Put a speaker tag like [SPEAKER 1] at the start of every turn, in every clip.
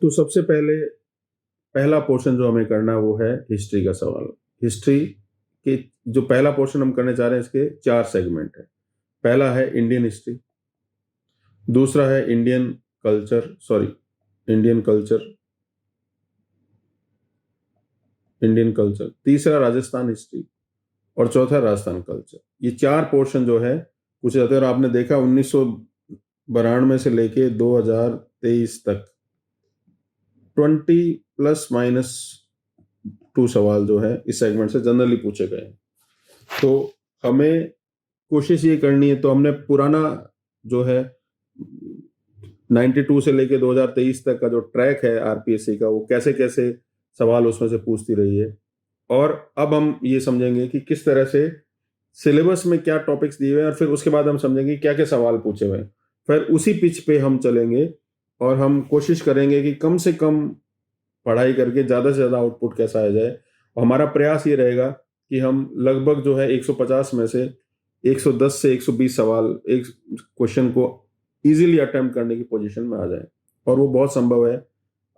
[SPEAKER 1] तो सबसे पहले पहला पोर्शन जो हमें करना है वो है हिस्ट्री का सवाल। हिस्ट्री के जो पहला पोर्शन हम करने जा रहे हैं इसके 4 सेगमेंट हैं। पहला है इंडियन हिस्ट्री, दूसरा है इंडियन कल्चर, तीसरा राजस्थान हिस्ट्री और चौथा राजस्थान कल्चर। ये 4 पोर्शन जो है पूछे जाते हैं और आपने देखा 1992 से लेके 2023 तक 20 प्लस माइनस 2 सवाल जो है इस सेगमेंट से जनरली पूछे गए हैं। तो हमें कोशिश ये करनी है, तो हमने पुराना जो है 92 से लेके 2023 तक का जो ट्रैक है आरपीएससी का, वो कैसे कैसे सवाल उसमें से पूछती रही है। और अब हम ये समझेंगे कि किस तरह से सिलेबस में क्या टॉपिक्स दिए हुए हैं और फिर उसके बाद हम समझेंगे क्या क्या सवाल पूछे हुए हैं। फिर उसी पिच पे हम चलेंगे और हम कोशिश करेंगे कि कम से कम पढ़ाई करके ज़्यादा से ज़्यादा आउटपुट कैसा आ जाए। और हमारा प्रयास ये रहेगा कि हम लगभग जो है 150 में से 110 से 120 सवाल एक क्वेश्चन को इजीली अटेम्प्ट करने की पोजीशन में आ जाए, और वो बहुत संभव है।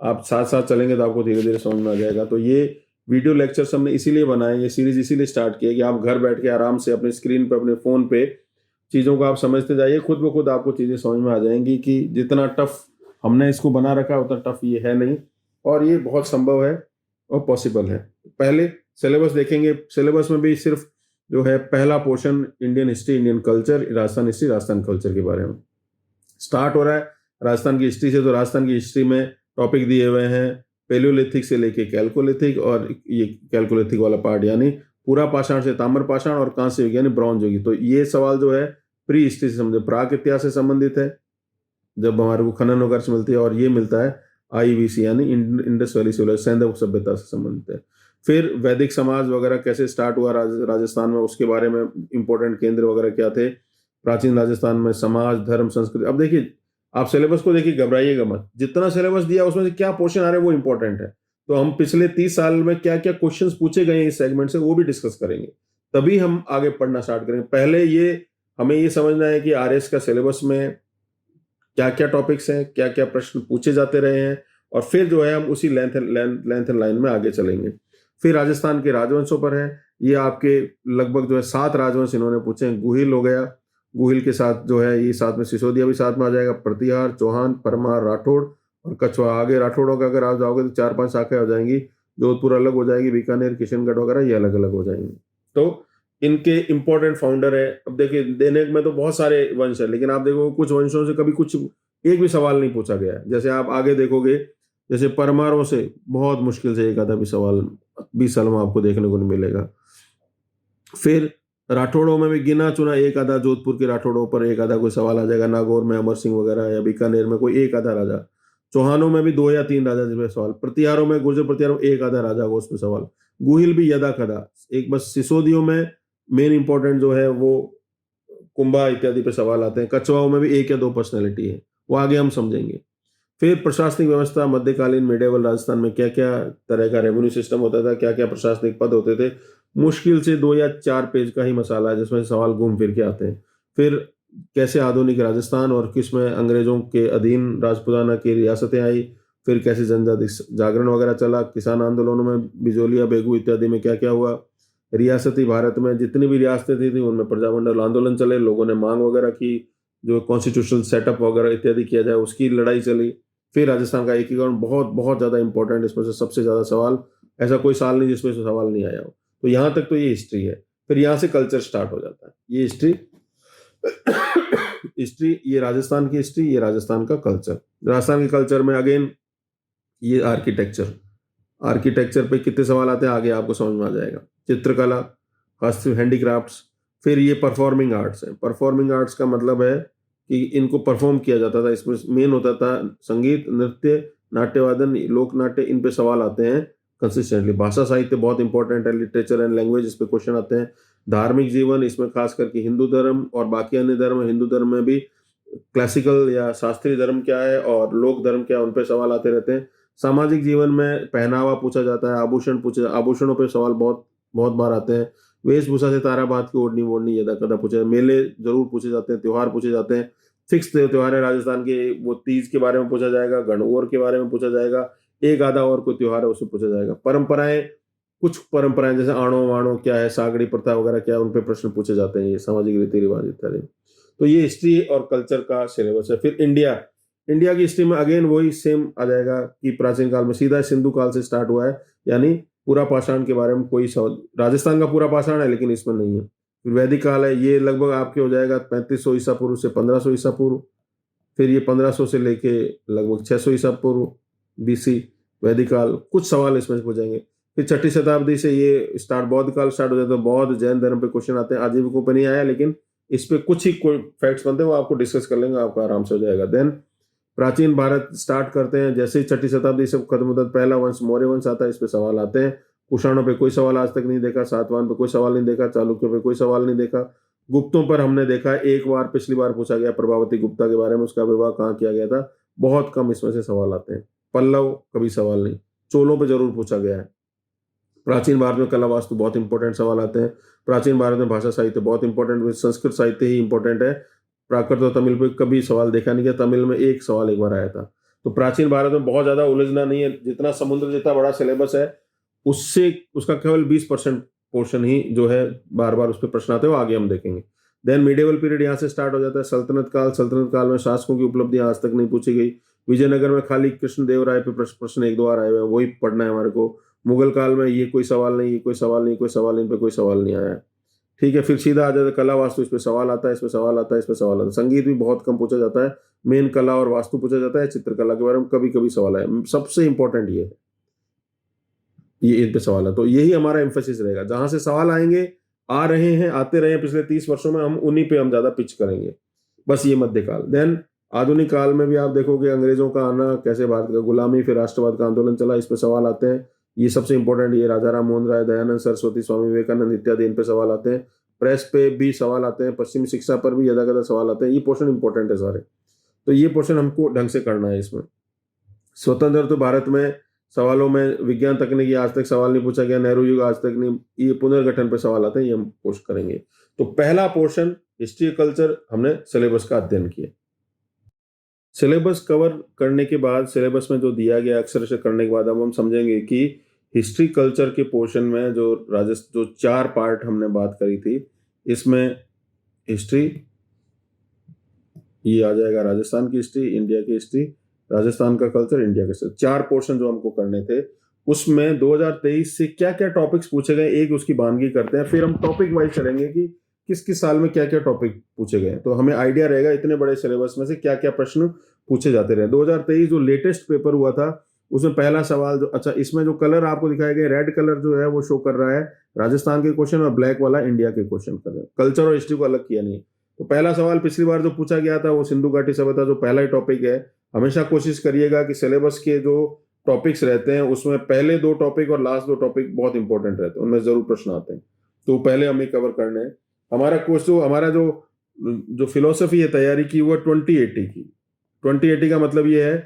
[SPEAKER 1] आप साथ साथ चलेंगे तो आपको धीरे धीरे समझ में आ जाएगा। तो ये वीडियो लेक्चर्स हमने इसीलिए बनाए, ये सीरीज इसीलिए स्टार्ट की है कि आप घर बैठ के आराम से अपने स्क्रीन पर, अपने फ़ोन पे चीज़ों को आप समझते जाइए, खुद ब खुद आपको चीज़ें समझ में आ जाएंगी कि जितना टफ हमने इसको बना रखा है उतना टफ ये है नहीं, और ये बहुत संभव है और पॉसिबल है। पहले सिलेबस देखेंगे। सिलेबस में भी सिर्फ जो है पहला portion Indian history, Indian culture, Rajasthan history, Rajasthan culture के बारे में स्टार्ट हो रहा है। राजस्थान की हिस्ट्री से, तो राजस्थान की हिस्ट्री में टॉपिक दिए हुए हैं पेलियोलिथिक से लेके कैलकोलिथिक, और ये कैलकोलिथिक वाला पार्ट यानी पूरा पाषाण से ताम्र पाषाण और कांस्य युग यानी ब्रॉन्ज युग। तो ये सवाल जो है प्री हिस्ट्री से संबंधित, प्राक इतिहास से संबंधित है, जब हमारे को खनन वगैरह से मिलती है, और ये मिलता है आईवीसी यानी इंडस वैली सिविलाइजेशन, सैंधव सभ्यता से संबंधित है। फिर वैदिक समाज वगैरह कैसे स्टार्ट हुआ राजस्थान में, उसके बारे में इंपॉर्टेंट केंद्र वगैरह क्या थे प्राचीन राजस्थान में, समाज, धर्म, संस्कृति। अब देखिए, आप सिलेबस को देखिए, घबराइएगा मत, जितना सिलेबस दिया उसमें से क्या पोर्शन आ रहे हैं वो इंपॉर्टेंट है। तो हम पिछले 30 साल में क्या क्या क्वेश्चंस पूछे गए हैं इस सेगमेंट से वो भी डिस्कस करेंगे, तभी हम आगे पढ़ना स्टार्ट करेंगे। पहले ये हमें ये समझना है कि आरएस का सिलेबस में क्या क्या टॉपिक्स हैं, क्या क्या प्रश्न पूछे जाते रहे हैं, और फिर जो है हम उसी लेंथ एंड लाइन में आगे चलेंगे। फिर राजस्थान के राजवंशों पर है, ये आपके लगभग जो है 7 राजवंश इन्होंने पूछे हैं। गुहिल हो गया, गुहिल के साथ जो है ये साथ में सिसोदिया भी साथ में आ जाएगा, प्रतिहार, चौहान, परमार, राठौड़ और कछवा। आगे राठौड़ों का अगर आप जाओगे तो 4-5 शाखाएं हो जाएंगी, जोधपुर अलग हो जाएगी, बीकानेर, किशनगढ़ वगैरह ये अलग अलग हो जाएंगे। तो इनके इंपॉर्टेंट फाउंडर है। अब देखिए, देने में तो बहुत सारे वंश है, लेकिन आप देखो कुछ वंशों से कभी कुछ एक भी सवाल नहीं पूछा गया है। जैसे आप आगे देखोगे, जैसे परमारों से बहुत मुश्किल से एक आधा भी सवाल 20 साल में आपको देखने को नहीं मिलेगा। फिर राठौड़ों में भी गिना चुना एक आधा, जोधपुर के राठौड़ों पर एक आधा कोई सवाल आ जाएगा, नागौर में अमर सिंह वगैरह, या बीकानेर में कोई एक आधा राजा। चौहानों में भी 2 या 3 राजा जिसमें सवाल, प्रतिहारों में, गुर्जर प्रतिहारों में एक आधा राजा को उसमें सवाल, गुहिल भी यदा कदा एक, बस सिसोदियों में मेन इंपॉर्टेंट जो है वो कुंभा इत्यादि पे सवाल आते हैं। कछवाओं में भी 1 या 2 पर्सनैलिटी है, वो आगे हम समझेंगे। फिर प्रशासनिक व्यवस्था, मध्यकालीन मेडिवल राजस्थान में क्या क्या तरह का रेवेन्यू सिस्टम होता था, क्या क्या प्रशासनिक पद होते थे। मुश्किल से 2 या 4 पेज का ही मसाला है जिसमें सवाल घूम फिर के आते हैं। फिर कैसे आधुनिक राजस्थान और किसमें अंग्रेजों के अधीन राजपुताना की रियासतें आई, फिर कैसे जनजाति जागरण वगैरह चला, किसान आंदोलनों में बिजोलिया, बेगू इत्यादि में क्या क्या हुआ, रियासती भारत में जितनी भी रियासतें थी उनमें प्रजामंडल आंदोलन चले, लोगों ने मांग वगैरह की, जो कॉन्स्टिट्यूशनल सेटअप वगैरह इत्यादि किया जाए उसकी लड़ाई चली। फिर राजस्थान का एकीकरण, बहुत बहुत ज़्यादा इंपॉर्टेंट, इसमें से सबसे ज़्यादा सवाल, ऐसा कोई साल नहीं जिसमें से सवाल नहीं आया हो। तो यहाँ तक तो ये हिस्ट्री है। फिर यहाँ से कल्चर स्टार्ट हो जाता है। ये हिस्ट्री हिस्ट्री, ये राजस्थान की हिस्ट्री, ये राजस्थान का कल्चर। राजस्थान के कल्चर में अगेन ये आर्किटेक्चर पे कितने सवाल आते हैं आगे आपको समझ में आ जाएगा। चित्रकला, हस्त हैंडीक्राफ्ट्स। फिर ये परफॉर्मिंग आर्ट्स है। परफॉर्मिंग आर्ट्स का मतलब है कि इनको परफॉर्म किया जाता था, इसमें मेन होता था संगीत, नृत्य, नाट्यवादन, लोक नाट्य, इन पे सवाल आते हैं कंसिस्टेंटली। भाषा साहित्य बहुत इंपॉर्टेंट है, लिटरेचर एंड लैंग्वेज, इस पे क्वेश्चन आते हैं। धार्मिक जीवन, इसमें खास करके हिंदू धर्म और बाकी अन्य धर्म, हिंदू धर्म में भी क्लासिकल या शास्त्रीय धर्म क्या है और लोक धर्म क्या है, उन पे सवाल आते रहते हैं। सामाजिक जीवन में पहनावा पूछा जाता है, आभूषणों पे सवाल बहुत बहुत बार आते हैं। वेशभूषा से ताराबाद की ओढ़नी वोढ़नी यदा कदा पूछे, मेले जरूर पूछे जाते हैं, त्योहार पूछे जाते हैं। फिक्स त्योहार है राजस्थान के, वो तीज के बारे में पूछा जाएगा, गणगौर के बारे में पूछा जाएगा, एक आधा और कोई त्योहार है उससे पूछा जाएगा। परंपराएं, कुछ परंपराएं जैसे आणो वाणो क्या है, सागड़ी प्रथा वगैरह क्या है, उन पे प्रश्न पूछे जाते हैं, ये सामाजिक रीति रिवाज इत्यादि। तो ये हिस्ट्री और कल्चर का सिलेबस है। फिर इंडिया, इंडिया की हिस्ट्री में अगेन वही सेम आ जाएगा कि प्राचीन काल में सीधा सिंधु काल से स्टार्ट हुआ है, यानी पूरा पाषाण के बारे में कोई सवाल, राजस्थान का पूरा पाषाण है लेकिन इसमें नहीं है। फिर वैदिक काल है, ये लगभग आपके हो जाएगा 3500 ईसा पूर्व से 1500 ईसा पूर्व। फिर ये 1500 से लेके लगभग 600 ईसा पूर्व बीसी वैदिक काल, कुछ सवाल इसमें से पूछेंगे। फिर 6ठी शताब्दी से ये स्टार्ट, बौद्ध काल स्टार्ट हो जाता है, तो बौद्ध जैन धर्म पे क्वेश्चन आते हैं, आजीविकों पे नहीं आया, लेकिन इस पे कुछ ही फैक्ट्स बनते हैं, वो आपको डिस्कस कर लेंगे, आपका आराम से हो जाएगा। देन प्राचीन भारत स्टार्ट करते हैं, जैसे ही 6ठी शताब्दी से खत्म होता है, पहला वंश मौर्य वंश आता है, इस पे सवाल आते हैं। कुषाणों पे कोई सवाल आज तक नहीं देखा, सातवाहन पे कोई सवाल नहीं देखा, चालुक्यों पे कोई सवाल नहीं देखा। गुप्तों पर हमने देखा एक बार, पिछली बार पूछा गया प्रभावती गुप्ता के बारे में, उसका विवाह कहाँ किया गया था, बहुत कम इसमें से सवाल आते हैं। पल्लव कभी सवाल नहीं, चोलों पे जरूर पूछा गया है। प्राचीन भारत में कला वास्तु बहुत इंपॉर्टेंट सवाल आते हैं। प्राचीन भारत में भाषा साहित्य बहुत इंपॉर्टेंट, संस्कृत साहित्य ही इंपॉर्टेंट है। प्राकृत और तमिल पे कभी सवाल देखा नहीं गया, तमिल में एक सवाल एक बार आया था। तो प्राचीन भारत में बहुत ज्यादा उलझना नहीं है, जितना समुद्र जितना बड़ा सिलेबस है उससे उसका केवल 20% पोर्शन ही जो है बार बार उस पर प्रश्न आते हैं, वो आगे हम देखेंगे। देन मिडिवल पीरियड यहाँ से स्टार्ट हो जाता है। सल्तनत काल में शासकों की उपलब्धियां आज तक नहीं पूछी गई। विजयनगर में खाली कृष्णदेवराय पे प्रश्न एक दो बार आए हुए हैं, वही पढ़ना है हमारे को। मुगल काल में ये कोई सवाल नहीं, ये कोई सवाल नहीं, कोई सवाल इन पे कोई सवाल नहीं आया। ठीक है, फिर सीधा आ जाता है कला वास्तु, इस पे सवाल आता है, इस पे सवाल आता है, इस पे सवाल आता है। संगीत भी बहुत कम पूछा जाता है, मेन कला और वास्तु पूछा जाता है। चित्रकला के बारे में कभी कभी सवाल आया, सबसे इंपॉर्टेंट ये है, ये इन पे सवाल है। तो यही हमारा एम्फोसिस रहेगा, जहां से सवाल आएंगे, आ रहे हैं, आते रहे पिछले 30 वर्षों में, हम उन्हीं पे हम ज्यादा पिच करेंगे। बस ये मध्यकाल। देन आधुनिक काल में भी आप देखोगे अंग्रेजों का आना, कैसे भारत का गुलामी, फिर राष्ट्रवाद का आंदोलन चला, इस पे सवाल आते हैं। ये सबसे इंपॉर्टेंट, ये राजा राम मोहन राय, दयानंद सरस्वती, स्वामी विवेकानंद इत्यादि, इन पे सवाल आते हैं। प्रेस पे भी सवाल आते हैं, पश्चिमी शिक्षा पर भी यदा कदा सवाल आते हैं। ये पोर्शन इंपॉर्टेंट है सारे, तो ये पोर्शन हमको ढंग से करना है इसमें। स्वतंत्र तो भारत में सवालों में विज्ञान तकनीकी आज तक सवाल नहीं पूछा गया, नेहरू युग आज तक नहीं, ये पुनर्गठन पे सवाल आते हैं, ये हम पोस्ट करेंगे। तो पहला पोर्शन हिस्ट्री कल्चर हमने सिलेबस का अध्ययन किया। सिलेबस कवर करने के बाद, सिलेबस में जो दिया गया अक्षर से करने के बाद, अब हम समझेंगे कि हिस्ट्री कल्चर के पोर्शन में जो जो 4 पार्ट हमने बात करी थी, इसमें हिस्ट्री, ये आ जाएगा राजस्थान की हिस्ट्री, इंडिया की हिस्ट्री, राजस्थान का कल्चर, इंडिया का कल्चर, 4 पोर्शन जो हमको करने थे। उसमें 2023 से क्या क्या टॉपिक्स पूछे गए, एक उसकी बानगी करते हैं, फिर हम टॉपिक वाइज चलेंगे कि किस किस साल में क्या क्या टॉपिक पूछे गए, तो हमें आइडिया रहेगा इतने बड़े सिलेबस में से क्या क्या प्रश्न पूछे जाते रहे। 2023 जो लेटेस्ट पेपर हुआ था, उसमें पहला सवाल जो, अच्छा इसमें जो कलर आपको दिखाया गया, रेड कलर जो है वो शो कर रहा है राजस्थान के क्वेश्चन, और ब्लैक वाला इंडिया के क्वेश्चन कलर, कल्चर और हिस्ट्री को अलग किया नहीं। तो पहला सवाल पिछली बार जो पूछा गया था वो सिंधु घाटी सभ्यता, जो पहला ही टॉपिक है। हमेशा कोशिश करिएगा कि सिलेबस के जो टॉपिक्स रहते हैं उसमें पहले 2 टॉपिक और लास्ट 2 टॉपिक बहुत इंपॉर्टेंट रहते हैं, उनमें जरूर प्रश्न आते हैं, तो पहले हमें कवर करने हैं। हमारा कोर्स जो, हमारा जो फिलोसफी है तैयारी की, वो 2080 की। 2080 का मतलब ये है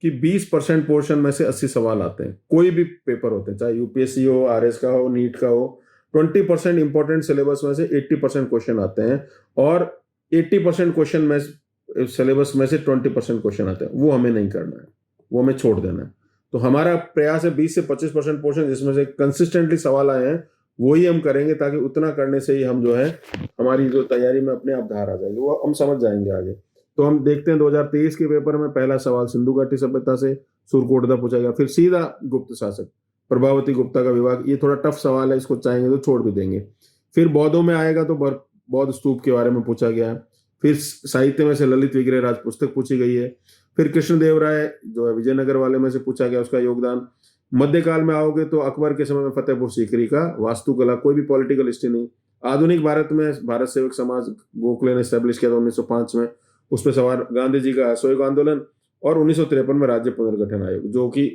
[SPEAKER 1] कि 20% पोर्शन में से 80 सवाल आते हैं, कोई भी पेपर होते हैं, चाहे यूपीएससी हो, आरएस का हो, नीट का हो। 20% इंपॉर्टेंट सिलेबस में से 80% क्वेश्चन आते हैं, और 80% क्वेश्चन में सिलेबस में से 20% क्वेश्चन आते हैं, वो हमें नहीं करना है, वो हमें छोड़ देना है। तो हमारा प्रयास है 20 से 25% पोर्शन जिसमें से कंसिस्टेंटली सवाल आए हैं वही हम करेंगे, ताकि उतना करने से ही हम जो है हमारी जो तैयारी में अपने आप धार आ जाएगी, वो हम समझ जाएंगे आगे। तो हम देखते हैं 2023 के पेपर में पहला सवाल सिंधु घाटी सभ्यता से सुरकोटदा पूछा गया, फिर सीधा गुप्त शासक प्रभावती गुप्ता का विभाग, ये थोड़ा टफ सवाल है, इसको चाहेंगे तो छोड़ भी देंगे। फिर बौद्धों में आएगा तो बौद्ध स्तूप के बारे में पूछा गया। फिर साहित्य में से ललित विग्रह राज पुस्तक पूछी गई है। फिर कृष्णदेव राय जो है विजयनगर वाले में से पूछा गया, उसका योगदान। मध्यकाल में आओगे तो अकबर के समय में फतेहपुर सीकरी का वास्तुकला, कोई भी पॉलिटिकल हिस्ट्री नहीं। आधुनिक भारत में भारत सेवक समाज गोखले ने स्टैब्लिश किया था 1905 में, उस पर सवाल। गांधी जी का असहयोग आंदोलन, और 1953 में राज्य पुनर्गठन आयोग, जो कि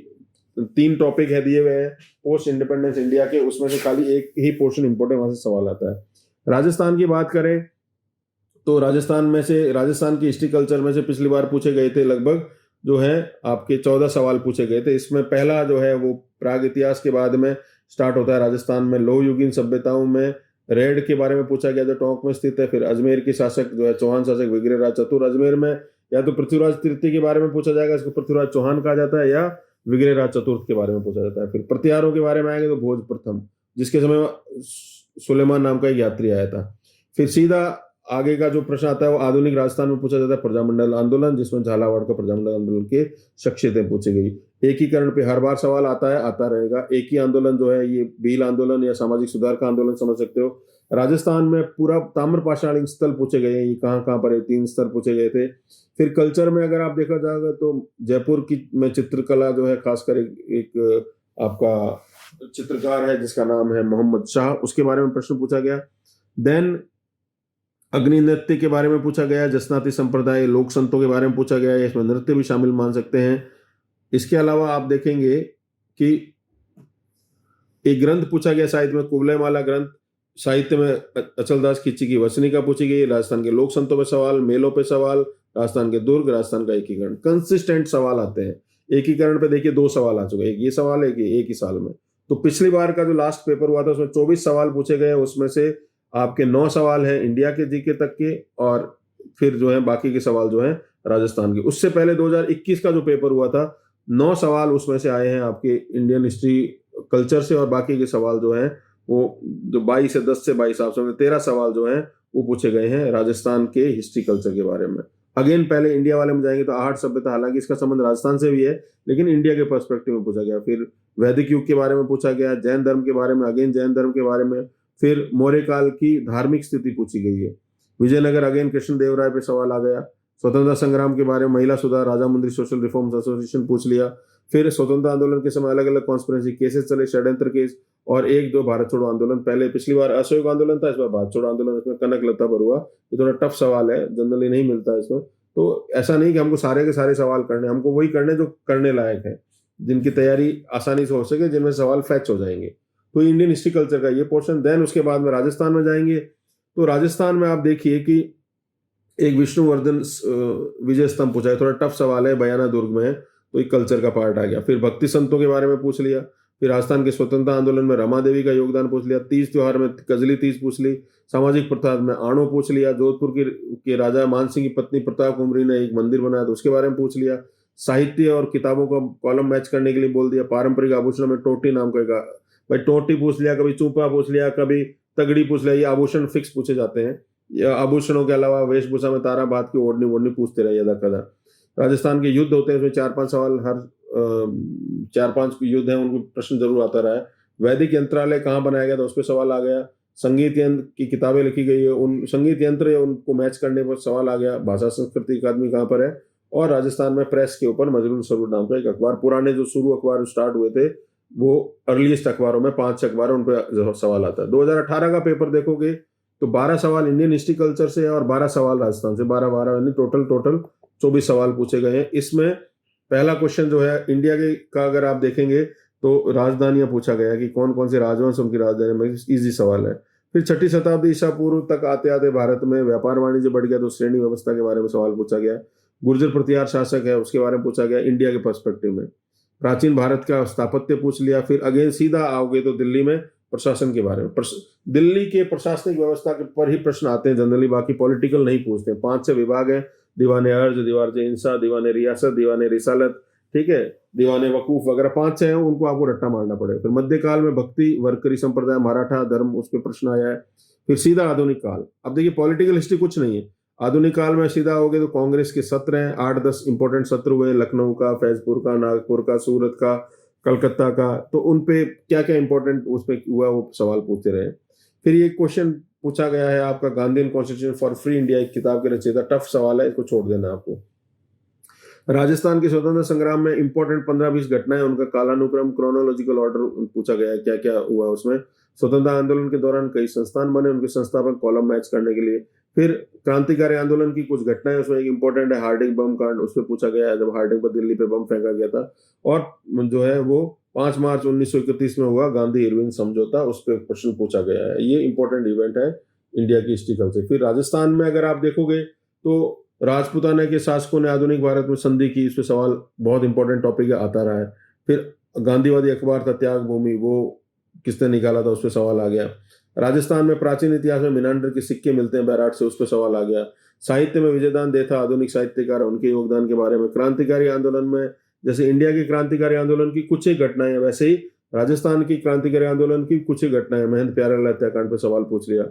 [SPEAKER 1] 3 टॉपिक है दिए हुए हैं पोस्ट इंडिपेंडेंस इंडिया के, उसमें से खाली एक ही पोर्शन इंपॉर्टेंट वहां से सवाल आता है। राजस्थान की बात करें तो राजस्थान की हिस्ट्री कल्चर में से पिछली बार पूछे गए थे लगभग जो है आपके 14 सवाल पूछे गए थे। इसमें पहला जो है वो प्राग इतिहास के बाद में स्टार्ट होता है। राजस्थान में लोह युगीन सभ्यताओं में रेड के बारे में पूछा गया जो टोंक में स्थित है। फिर अजमेर के शासक जो है चौहान शासक विग्रहराज चतुर, अजमेर में या तो पृथ्वीराज तृतीय के बारे में पूछा जाएगा, इसको पृथ्वीराज चौहान कहा जाता है, या विग्रहराज चतुर्थ के बारे में पूछा जाता है। फिर प्रतिहारों के बारे में आएंगे तो भोज प्रथम, जिसके समय सुलेमान नाम का एक यात्री आया था। फिर सीधा आगे का जो प्रश्न आता है वो आधुनिक राजस्थान में पूछा जाता है प्रजामंडल आंदोलन, जिसमें झालावाड़ का प्रजामंडल आंदोलन की शख्सियतें पूछी गई। एकीकरण पे हर बार सवाल आता है, आता रहेगा। एक ही आंदोलन जो है ये भील आंदोलन या सामाजिक सुधार का आंदोलन समझ सकते हो। राजस्थान में पूरा ताम्रपाषाणी स्थल पूछे गए हैं, ये कहाँ कहाँ पर है, 3 स्थल पूछे गए थे। फिर कल्चर में अगर आप देखा जाएगा तो जयपुर की में चित्रकला जो है खासकर एक आपका चित्रकार है जिसका नाम है मोहम्मद शाह, उसके बारे में प्रश्न पूछा गया। देन अग्नि नृत्य के बारे में पूछा गया, जसनाती संप्रदाय लोक संतों के बारे में पूछा गया, इसमें नृत्य भी शामिल मान सकते हैं। इसके अलावा आप देखेंगे कि एक ग्रंथ पूछा गया साहित्य में, कुवलयमाला ग्रंथ। साहित्य में अचलदास खिची की वचनिका पूछी गई, राजस्थान के लोक संतों पे सवाल, मेलों पे सवाल, राजस्थान के दुर्ग, राजस्थान का एकीकरण, कंसिस्टेंट सवाल आते हैं। एकीकरण पे देखिए 2 सवाल आ चुके हैं, एक ये सवाल है कि एक ही साल में। तो पिछली बार का जो लास्ट पेपर हुआ था उसमें 24 सवाल पूछे गए, उसमें से आपके 9 सवाल हैं इंडिया के जीके तक के, और फिर जो है बाकी के सवाल जो है राजस्थान के। उससे पहले 2021 का जो पेपर हुआ था 9 सवाल उसमें से आए हैं आपके इंडियन हिस्ट्री कल्चर से, और बाकी के सवाल जो है वो जो 22 से 10 से 22 साल में 13 सवाल जो है वो पूछे गए हैं राजस्थान के हिस्ट्री कल्चर के बारे में। अगेन पहले इंडिया वाले में जाएंगे तो आहट सभ्यता, हालांकि इसका संबंध राजस्थान से भी है लेकिन इंडिया के पर्सपेक्टिव में पूछा गया। फिर वैदिक युग के बारे में पूछा गया, जैन धर्म के बारे में, अगेन जैन धर्म के बारे में। फिर मौर्य काल की धार्मिक स्थिति पूछी गई है। विजयनगर अगेन कृष्णदेवराय पे सवाल आ गया। स्वतंत्रता संग्राम के बारे में, महिला सुधार, राजा मंदिर सोशल रिफॉर्म्स एसोसिएशन पूछ लिया। फिर स्वतंत्रता आंदोलन के समय अलग अलग कॉन्स्पिरेसी केसेस चले, षड्यंत्र केस, और 1-2 भारत छोड़ो आंदोलन। पहले पिछली बार असहयोग आंदोलन था, इस बार भारत छोड़ो आंदोलन, इसमें कनक लता पर हुआ। ये थोड़ा टफ सवाल है, जनरली नहीं मिलता इसमें। तो ऐसा नहीं कि हमको सारे के सारे सवाल करने, हमको वही करने जो करने लायक है, जिनकी तैयारी आसानी से हो सके, जिनमें सवाल फैच हो जाएंगे। तो इंडियन हिस्ट्री कल्चर का ये पोर्शन। देन उसके बाद में राजस्थान में जाएंगे तो राजस्थान में आप देखिए कि एक विष्णुवर्धन विजय स्तंभ पूछा है, थोड़ा टफ सवाल है, बयाना दुर्ग में है, तो एक कल्चर का पार्ट आ गया। फिर भक्ति संतों के बारे में पूछ लिया। फिर राजस्थान के स्वतंत्रता आंदोलन में रमा देवी का योगदान पूछ लिया। तीज त्योहार में कजली तीज पूछ ली। सामाजिक प्रथा में आणो पूछ लिया। जोधपुर के राजा मानसिंह की पत्नी प्रताप कुमरी ने एक मंदिर बनाया तो उसके बारे में पूछ लिया। साहित्य और किताबों का कॉलम मैच करने के लिए बोल दिया। पारंपरिक आभूषणों में टोटी नाम का भाई टोटी पूछ लिया, कभी चूपा पूछ लिया, कभी तगड़ी पूछ लिया। ये आभूषण फिक्स पूछे जाते हैं। या आभूषणों के अलावा वेशभूषा में तारा बात की ओढ़नी वोढ़नी पूछते रहे अदा कदा। राजस्थान के युद्ध होते हैं, उसमें 4-5 सवाल, हर 4-5 युद्ध हैं उनको प्रश्न जरूर आता रहा है। वैदिक यंत्रालय कहाँ बनाया गया था उस पर सवाल आ गया। संगीत यंत्र की किताबें लिखी गई है, उन संगीत यंत्र या उनको मैच करने पर सवाल आ गया। भाषा संस्कृति अकादमी कहाँ पर है। और राजस्थान में प्रेस के ऊपर मजरूर सरूर नाम का एक अखबार, पुराने जो शुरू अखबार स्टार्ट हुए थे वो अर्लीस्ट अखबारों में 5 अखबार, उन पर सवाल आता है। 2018 का पेपर देखोगे तो 12 सवाल इंडियन हिस्ट्री कल्चर से है और 12 सवाल राजस्थान से। 12 यानी टोटल 24 सवाल पूछे गए हैं। इसमें पहला क्वेश्चन जो है इंडिया के का अगर आप देखेंगे तो राजधानियां पूछा गया कि कौन कौन से राजवंश उनकी राजधानी में, इजी सवाल है। फिर 6ठी शताब्दी ईसा पूर्व तक आते आते भारत में व्यापार वाणिज्य बढ़ गया तो श्रेणी व्यवस्था के बारे में सवाल पूछा गया। गुर्जर प्रतिहार शासक है उसके बारे में पूछा गया इंडिया के पर्सपेक्टिव में। प्राचीन भारत का स्थापत्य पूछ लिया। फिर अगेन सीधा आओगे तो दिल्ली में प्रशासन के बारे में, दिल्ली के प्रशासनिक व्यवस्था के पर ही प्रश्न आते हैं जनरली, बाकी पॉलिटिकल नहीं पूछते। 5-6 विभाग हैं, दीवाने अर्ज, दीवाने इंसा, दीवाने रियासत, दीवाने रिसालत, ठीक है, दीवाने वकूफ वगैरह 5-6 हैं, उनको आपको रट्टा मारना पड़ेगा। फिर मध्यकाल में भक्ति वर्करी संप्रदाय, मराठा धर्म, उस पर प्रश्न आया है। फिर सीधा आधुनिक काल। अब देखिए पॉलिटिकल हिस्ट्री कुछ नहीं है। आधुनिक काल में सीधा हो गए तो कांग्रेस के सत्र हैं, 8-10 इंपॉर्टेंट सत्र हुए, लखनऊ का, फैजपुर का, नागपुर का, सूरत का, कलकत्ता का, तो उन पे क्या क्या इंपॉर्टेंट उस पर हुआ वो सवाल पूछते रहे। फिर ये क्वेश्चन पूछा गया है आपका Gandhian constitution for free India, एक किताब के रचयिता, टफ सवाल है, इसको छोड़ देना आपको। राजस्थान के स्वतंत्रता संग्राम में इंपॉर्टेंट 15-20 घटनाएं, उनका कालानुक्रम, क्रोनोलॉजिकल ऑर्डर पूछा गया है, क्या क्या हुआ उसमें। स्वतंत्रता आंदोलन के दौरान कई संस्थान बने, उनके संस्थापक कॉलम मैच करने के लिए। फिर क्रांतिकारी आंदोलन की कुछ घटनाएं, उसमें एक इंपॉर्टेंट है हार्डिंग बम कांड, उसमें पूछा गया है जब हार्डिंग पर दिल्ली पे बम फेंका गया था, और जो है वो 5 मार्च 1931 में हुआ गांधी इरविन समझौता, उस पर प्रश्न पूछा गया है। ये इंपॉर्टेंट इवेंट है इंडिया की हिस्ट्रिकल से। फिर राजस्थान में अगर आप देखोगे तो राजपूताना के शासकों ने आधुनिक भारत में संधि की, इस पर सवाल बहुत इंपॉर्टेंट टॉपिक आता रहा है। फिर गांधीवादी अखबार था त्याग भूमि, वो किसने निकाला था, उस पर सवाल आ गया। राजस्थान में प्राचीन इतिहास में मिनांडर के सिक्के मिलते हैं बैराट से, उस पर सवाल आ गया। साहित्य में विजयदान देथा आधुनिक साहित्यकार, उनके योगदान के बारे में। क्रांतिकारी आंदोलन में, जैसे इंडिया के क्रांतिकारी आंदोलन की कुछ ही घटनाएं, वैसे ही राजस्थान की क्रांतिकारी आंदोलन की कुछ ही घटनाएं। महंत प्यारेलाल हत्याकांड पर सवाल पूछ लिया।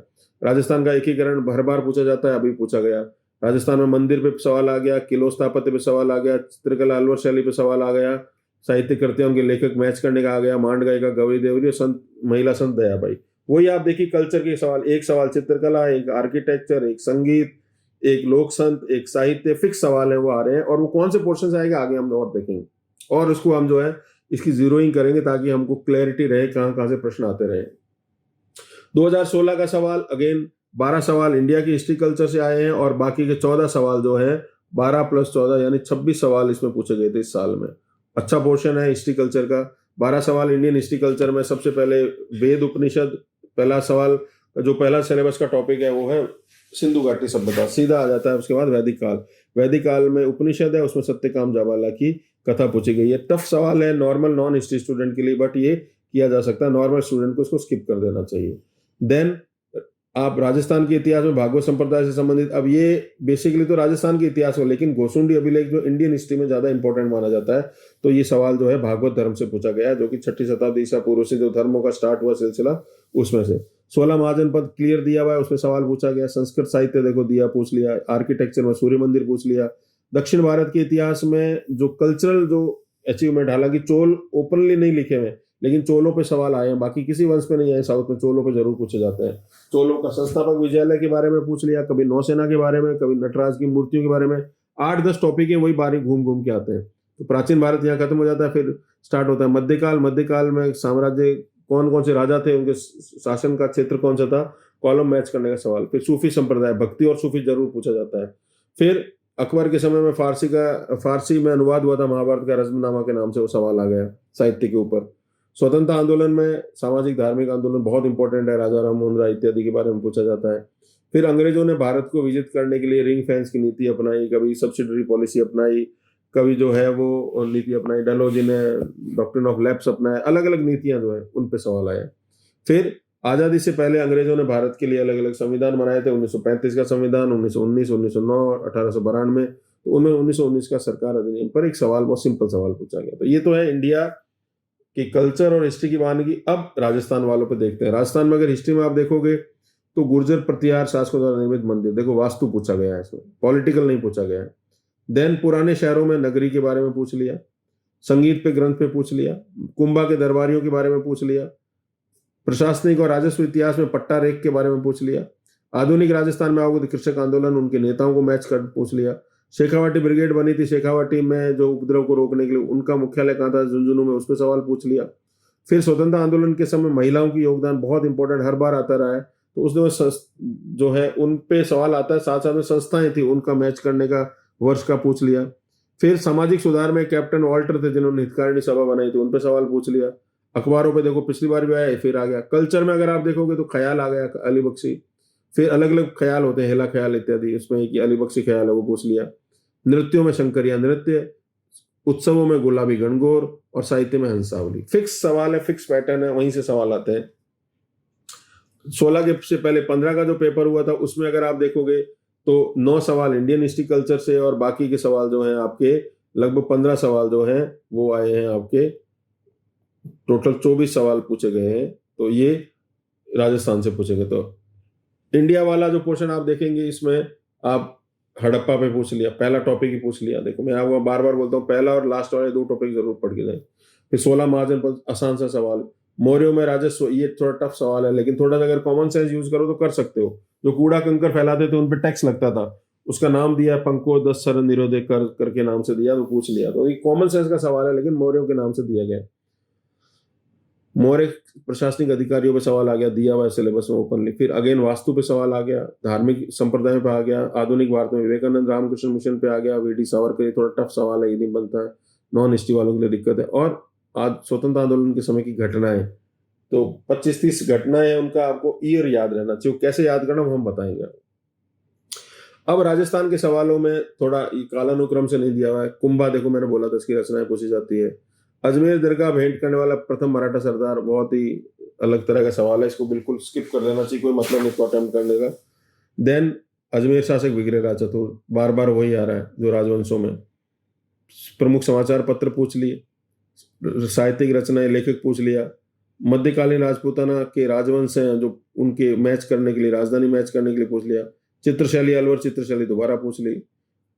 [SPEAKER 1] राजस्थान का एकीकरण हर बार पूछा जाता है, अभी पूछा गया। राजस्थान में मंदिर पे सवाल आ गया, किलो स्थापत्य पे सवाल आ गया, चित्रकला अलवर शैली पे सवाल आ गया, साहित्य कृतियों के लेखक मैच करने का आ गया, मांड गायिका गौरी देवरी और संत महिला संत दयाबाई। वही आप देखिए कल्चर के सवाल, एक सवाल चित्रकला, एक आर्किटेक्चर, एक संगीत, एक लोक संत, एक साहित्य, फिक्स सवाल है वो आ रहे हैं। और वो कौन से पोर्शन से आएगा आगे हम और देखेंगे, और उसको हम जो है इसकी जीरोइंग करेंगे ताकि हमको क्लैरिटी रहे कहाँ कहाँ से प्रश्न आते रहे। 2016 का सवाल अगेन 12 सवाल इंडिया की हिस्ट्री कल्चर से आए हैं, और बाकी के 14 सवाल जो है 12 + 14 यानी 26 सवाल इसमें पूछे गए थे इस साल में। अच्छा पोर्शन है हिस्ट्री कल्चर का। 12 सवाल इंडियन हिस्ट्री कल्चर में। सबसे पहले वेद उपनिषद, पहला सवाल, जो पहला सिलेबस का टॉपिक है वो है सिंधु घाटी सभ्यता, सीधा आ जाता है। उसके बाद वैदिक काल, वैदिक काल में उपनिषद है, उसमें सत्यकाम जाबाला की कथा पूछी गई है। टफ सवाल है नॉर्मल नॉन हिस्ट्री स्टूडेंट के लिए, बट ये किया जा सकता है, नॉर्मल स्टूडेंट को इसको स्किप कर देना चाहिए। देन आप राजस्थान के इतिहास में भागवत संप्रदाय से संबंधित, अब ये बेसिकली तो राजस्थान के इतिहास हो, लेकिन गोसुंडी अभिलेख जो इंडियन हिस्ट्री में ज्यादा इंपॉर्टेंट माना जाता है, तो ये सवाल जो है भागवत धर्म से पूछा गया है, जो कि 6ठी शताब्दी ईसा पूर्व से जो धर्मों का स्टार्ट हुआ सिलसिला उसमें से। 16 महाजनपद क्लियर दिया हुआ है, उसमें सवाल पूछा गया। संस्कृत साहित्य देखो दिया, पूछ लिया। आर्किटेक्चर में सूर्य मंदिर पूछ लिया। दक्षिण भारत के इतिहास में जो कल्चरल जो अचीवमेंट, हालांकि चोल ओपनली नहीं लिखे हुए, लेकिन चोलों पे सवाल आए हैं, बाकी किसी वंश पे नहीं आए। साउथ में चोलों पे जरूर पूछे जाते हैं। चोलों का संस्थापक विजयालय के बारे में पूछ लिया, कभी नौसेना के बारे में, कभी नटराज की मूर्तियों के बारे में। 8-10 टॉपिक है, वही बारी घूम घूम के आते हैं। तो प्राचीन भारत यहाँ खत्म हो जाता है, फिर स्टार्ट होता है मध्यकाल। मध्यकाल में साम्राज्य कौन कौन से राजा थे, उनके शासन का क्षेत्र कौन सा था, कॉलम मैच करने का सवाल। फिर सूफी संप्रदाय, भक्ति और सूफी जरूर पूछा जाता है। फिर अकबर के समय में फारसी में अनुवाद हुआ था महाभारत का, रज़्मनामा के नाम से वो सवाल आ गया साहित्य के ऊपर। स्वतंत्रता आंदोलन में सामाजिक धार्मिक आंदोलन बहुत इंपॉर्टेंट है, राजा राम मोहन राय इत्यादि के बारे में पूछा जाता है। फिर अंग्रेजों ने भारत को विजित करने के लिए रिंग फेंस की नीति अपनाई, कभी सब्सिडरी पॉलिसी अपनाई, कभी जो है वो नीति अपनाई। डलहौजी ने डॉक्ट्रिन ऑफ लैप्स अपनाया। अलग अलग नीतियां जो है उन पे सवाल आए। फिर आजादी से पहले अंग्रेजों ने भारत के लिए अलग अलग संविधान बनाए थे। 1935 का संविधान, 1919, 1909, 1892। तो उनमें 1919 का सरकार अधिनियम पर एक सवाल, बहुत सिंपल सवाल पूछा गया। तो ये तो है इंडिया कि कल्चर और हिस्ट्री की वानगी। अब राजस्थान वालों पे देखते हैं। राजस्थान में अगर हिस्ट्री में आप देखोगे तो गुर्जर प्रतिहार शासकों द्वारा निर्मित मंदिर, देखो वास्तु पूछा गया है इसमें, पॉलिटिकल नहीं पूछा गया है। देन पुराने शहरों में नगरी के बारे में पूछ लिया, संगीत पे ग्रंथ पे पूछ लिया, कुंभा के दरबारियों के बारे में पूछ लिया, प्रशासनिक और राजस्व इतिहास में पट्टा रेख के बारे में पूछ लिया। आधुनिक राजस्थान में आओगे तो कृषक आंदोलन, उनके नेताओं को मैच कर पूछ लिया। शेखावाटी ब्रिगेड बनी थी, शेखावाटी में जो उपद्रव को रोकने के लिए, उनका मुख्यालय कहाँ था, झुंझुनू में, उस पर सवाल पूछ लिया। फिर स्वतंत्रता आंदोलन के समय महिलाओं की योगदान बहुत इंपॉर्टेंट, हर बार आता रहा है, तो उस दिन जो है उन पे सवाल आता है। साथ साथ में संस्थाएं थी, उनका मैच करने का वर्ष का पूछ लिया। फिर सामाजिक सुधार में कैप्टन वॉल्टर थे जिन्होंने हितकारिणी सभा बनाई थी, उन पे सवाल पूछ लिया। अखबारों पे देखो पिछली बार भी आया, फिर आ गया। कल्चर में अगर आप देखोगे तो ख्याल आ गया, अली बख्शी। फिर अलग अलग ख्याल होते हैं, हेला ख्याल इत्यादि, उसमें एक अली बख्शी ख्याल है वो पूछ लिया। नृत्यों में शंकरिया नृत्य, उत्सवों में गुलाबी गणगौर, और साहित्य में हंसावली। फिक्स सवाल है, फिक्स पैटर्न है, वहीं से सवाल आते हैं। 16 के से पहले 15 का जो पेपर हुआ था उसमें अगर आप देखोगे तो 9 सवाल इंडियन हिस्ट्री कल्चर से, और बाकी के सवाल जो हैं आपके लगभग 15 सवाल जो हैं वो आए हैं आपके, टोटल 24 सवाल पूछे गए हैं। तो ये राजस्थान से पूछे गए। तो इंडिया वाला जो पोर्शन आप देखेंगे इसमें आप हड़प्पा पे पूछ लिया, पहला टॉपिक ही पूछ लिया। देखो मैं आपको बार बार बोलता हूँ, पहला और लास्ट वाले 2 टॉपिक जरूर पढ़ के जाए। फिर 16 महाजनपद, आसान सा सवाल। मौर्यों में राजस्व, ये थोड़ा टफ सवाल है, लेकिन थोड़ा सा अगर कॉमन सेंस यूज करो तो कर सकते हो। जो कूड़ा कंकर फैलाते थे उन पर टैक्स लगता था, उसका नाम दिया पंको 10 सरन निरोधे कर करके नाम से दिया, तो पूछ लिया। तो ये कॉमन सेंस का सवाल है, लेकिन मौर्यों के नाम से दिया गया। मौर्य प्रशासनिक अधिकारियों पे सवाल आ गया, दिया हुआ है सिलेबस में ओपनली। फिर अगेन वास्तु पे सवाल आ गया, धार्मिक संप्रदाय पे आ गया, आधुनिक भारत में विवेकानंद रामकृष्ण मिशन पे आ गया, वीडी सावरकर। ये थोड़ा टफ सवाल है, ये नहीं बनता है, नॉन हिस्ट्री वालों के लिए दिक्कत है। और आज स्वतंत्रता आंदोलन के समय की घटनाएं, तो 25-30 घटनाएं हैं, उनका आपको ईयर याद रहना चाहिए। कैसे याद करना वो हम बताएंगे। अब राजस्थान के सवालों में थोड़ा कालानुक्रम से नहीं दिया हुआ है। कुंभा देखो मैंने बोला था, इसकी रचनाएं पूछी जाती है। अजमेर दरगाह भेंट करने वाला प्रथम मराठा सरदार, बहुत ही अलग तरह का सवाल है, इसको बिल्कुल स्किप कर देना चाहिए, कोई मतलब नहीं इसको अटेम्प्ट करने का। देन अजमेर शासक विग्रहराज चतुर, बार बार वही आ रहा है जो राजवंशों में। प्रमुख समाचार पत्र पूछ लिए, साहित्यिक रचनाएं लेखक पूछ लिया, मध्यकालीन राजपूताना के राजवंश हैं जो उनके मैच करने के लिए, राजधानी मैच करने के लिए पूछ लिया, चित्रशैली अलवर चित्रशैली दोबारा पूछ ली,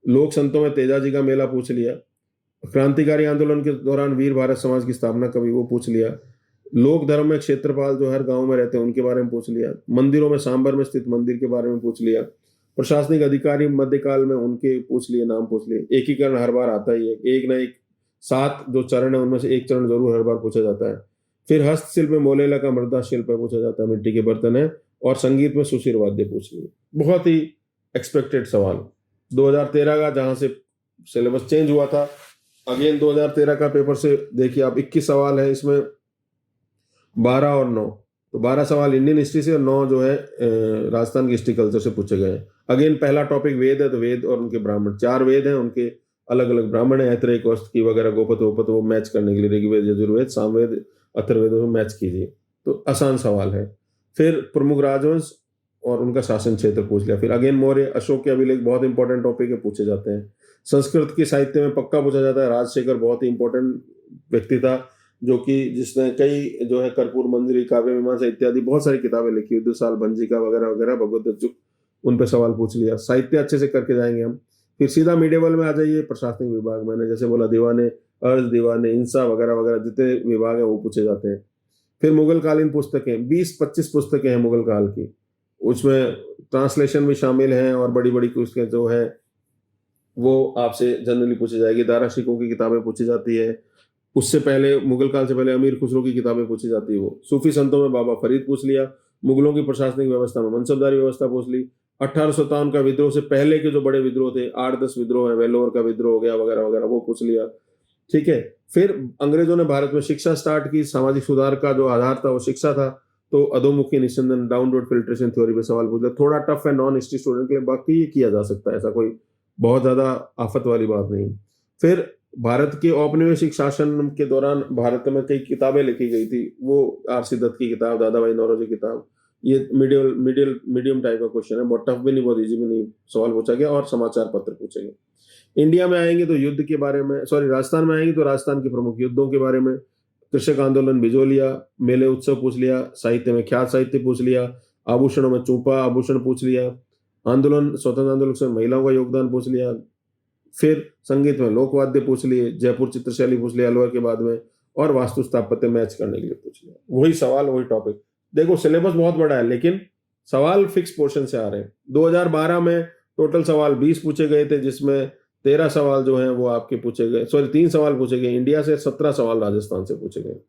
[SPEAKER 1] लोक संतों में तेजाजी का मेला पूछ लिया, क्रांतिकारी आंदोलन के दौरान वीर भारत समाज की स्थापना कभी, वो पूछ लिया, लोक धर्म में क्षेत्रपाल जो हर गांव में रहते हैं उनके बारे में पूछ लिया, मंदिरों में सांबर में स्थित मंदिर के बारे में पूछ लिया, प्रशासनिक अधिकारी मध्यकाल में उनके पूछ लिए, नाम पूछ लिए, एकीकरण हर बार आता ही है, एक ना एक 7 जो चरण है उनमें से एक चरण जरूर हर बार पूछा जाता है। फिर हस्तशिल्प में मोलेला का मृदा शिल्प है पूछा जाता है, मिट्टी के बर्तन है, और संगीत में सुशीर वाद्य पूछ लिए। बहुत ही एक्सपेक्टेड सवाल। 2013 का जहां से सिलेबस चेंज हुआ था, अगेन 2013 का पेपर से देखिए आप, 21 सवाल है इसमें, 12 और 9, तो 12 सवाल इंडियन हिस्ट्री से और 9 जो है राजस्थान की हिस्ट्री कल्चर से पूछे गए हैं। अगेन पहला टॉपिक वेद है, तो वेद और उनके ब्राह्मण, 4 वेद हैं, उनके अलग अलग ब्राह्मण है, ऐतरेय वस्तु वगैरह गोपत वोपत, वो मैच करने के लिए ऋग्वेद यजुर्वेद सामवेद अथर्ववेद में मैच कीजिए, तो आसान सवाल है। फिर प्रमुख राजवंश और उनका शासन क्षेत्र पूछ लिया। फिर अगेन मौर्य अशोक के अभिलेख, बहुत इंपॉर्टेंट टॉपिक है, पूछे जाते हैं। संस्कृत के साहित्य में पक्का पूछा जाता है, राजशेखर बहुत ही इंपॉर्टेंट व्यक्ति था, जो कि जिसने कई जो है कर्पूर मंजरी, काव्य मीमांसा इत्यादि बहुत सारी किताबें लिखी, युद्धसाल भंजिका वगैरह वगैरह, भगवत, उन पे सवाल पूछ लिया। साहित्य अच्छे से करके जाएंगे हम। फिर सीधा मिडेवल में आ जाइए, प्रशासनिक विभाग, मैंने जैसे बोला दीवाने अर्ज, दीवाने इंसा वगैरह वगैरह जितने विभाग हैं वो पूछे जाते हैं। फिर मुगल कालीन पुस्तकें, 20-25 पुस्तकें हैं मुगल काल की, उसमें ट्रांसलेशन भी शामिल हैं, और बड़ी बड़ी पुस्तकें जो है वो आपसे जनरली पूछी जाएगी। दारा शिकोह की किताबें पूछी जाती है, उससे पहले मुगल काल से पहले अमीर खुसरो की किताबें पूछी जाती है। वो सूफी संतों में बाबा फरीद पूछ लिया, मुगलों की प्रशासनिक व्यवस्था में मनसबदारी व्यवस्था पूछ ली, 1857 का विद्रोह से पहले के जो बड़े विद्रोह थे, 8-10 विद्रोह है, वेल्लोर का विद्रोह हो गया वगैरह वगैरह, वो पूछ लिया। ठीक है। फिर अंग्रेजों ने भारत में शिक्षा स्टार्ट की, सामाजिक सुधार का जो आधार था वो शिक्षा था, तो अधोमुखी निस्यंदन, डाउनवर्ड फिल्ट्रेशन थ्योरी पे सवाल पूछ लिया। थोड़ा टफ है नॉन हिस्ट्री स्टूडेंट के लिए, बाकी ये किया जा सकता है, ऐसा कोई बहुत ज्यादा आफत वाली बात नहीं। फिर भारत के औपनिवेशिक शासन के दौरान भारत में कई किताबें लिखी गई थी, वो आरसी दत्त की किताब, दादा भाई नौरोजी की किताब, ये मीडियम टाइप का क्वेश्चन है, बहुत टफ भी नहीं बहुत इजी भी नहीं, सवाल पूछा गया, और समाचार पत्र पूछे गए। इंडिया में आएंगे तो युद्ध के बारे में, सॉरी राजस्थान में आएंगे तो राजस्थान के प्रमुख युद्धों के बारे में, कृषक आंदोलन बिजोलिया, मेले उत्सव पूछ लिया, साहित्य में ख्यात साहित्य पूछ लिया, आभूषणों में चूपा आभूषण पूछ लिया, आंदोलन स्वतंत्र आंदोलन से महिलाओं का योगदान पूछ लिया। फिर संगीत में लोकवाद्य पूछ लिए, जयपुर चित्रशैली पूछ लिया अलवर के बाद में, और वास्तु स्थापत्य मैच करने के लिए पूछ लिया। वही सवाल वही टॉपिक। देखो सिलेबस बहुत बड़ा है, लेकिन सवाल फिक्स पोर्शन से आ रहे हैं। 2012 में टोटल सवाल 20 पूछे गए थे, जिसमें 13 सवाल जो हैं वो आपके पूछे गए, सॉरी 3 सवाल पूछे गए इंडिया से, 17 सवाल राजस्थान से पूछे गए।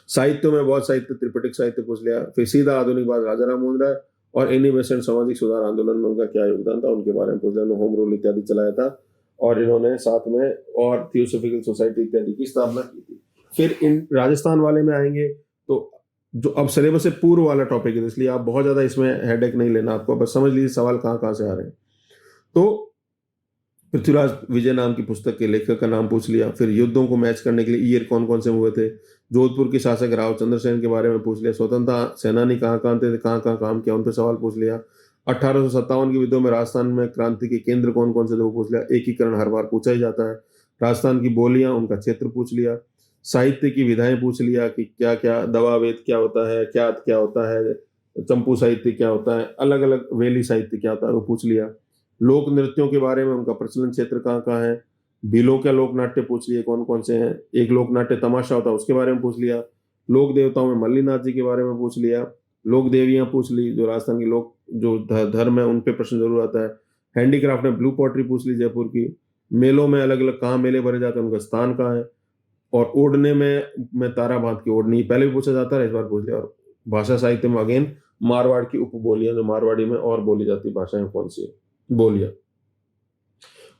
[SPEAKER 1] साहित्य में बहुत साहित्य, त्रिपिटक साहित्य पूछ लिया। फिर सीधा आधुनिक बात, राजा राम मोहन राय और एनी बेसेंट सामाजिक सुधार आंदोलन में उनका क्या योगदान था, उनके बारे में पूछ लिया। होम रूल इत्यादि चलाया था, और इन्होंने साथ में और थियोसॉफिकल सोसाइटी इत्यादि की स्थापना की थी। फिर इन राजस्थान वाले में आएंगे तो जो अब सिलेबस से पूर्व वाला टॉपिक है, इसलिए आप बहुत ज्यादा इसमें हेडेक नहीं लेना, आपको बस समझ लीजिए सवाल कहाँ कहाँ से आ रहे हैं। तो पृथ्वीराज विजय नाम की पुस्तक के लेखक का नाम पूछ लिया। फिर युद्धों को मैच करने के लिए ईयर कौन कौन से हुए थे, जोधपुर के शासक राव चंद्रसेन के बारे में पूछ लिया, स्वतंत्रता सेनानी कहाँ कहाँ थे, कहाँ कहाँ काम किया, उन पर सवाल पूछ लिया। 1857 के विद्रोह में राजस्थान में क्रांति के केंद्र कौन कौन से थे वो पूछ लिया। एकीकरण हर बार पूछा ही जाता है। राजस्थान की बोलियां, उनका क्षेत्र पूछ लिया। साहित्य की विधाएं पूछ लिया कि क्या क्या, दवा वेद क्या होता है, क्या होता है, चंपू साहित्य क्या होता है, अलग अलग वेली साहित्य क्या होता है वो पूछ लिया। लोक नृत्यों के बारे में, उनका प्रचलन क्षेत्र कहाँ कहाँ है। भीलों के लोक नाट्य पूछ लिए कौन कौन से हैं। एक लोक नाट्य तमाशा होता है उसके बारे में पूछ लिया। लोक देवताओं में मल्लीनाथ जी के बारे में पूछ लिया। लोक देवियां पूछ ली, जो राजस्थान की लोक जो धर्म है उन पे प्रश्न जरूर आता है। हैंडीक्राफ्ट में ब्लू पॉटरी पूछ ली जयपुर की। मेलों में अलग अलग कहाँ मेले भरे जाते हैं, उनका स्थान कहाँ है। और ओढ़ने में तारा बांध की ओढ़नी पहले भी पूछा जाता है, इस बार पूछ लिया। और भाषा साहित्य में अगेन मारवाड़ की उपबोलियां, जो मारवाड़ी में और बोली जाती भाषाएं कौन सी बोलियां।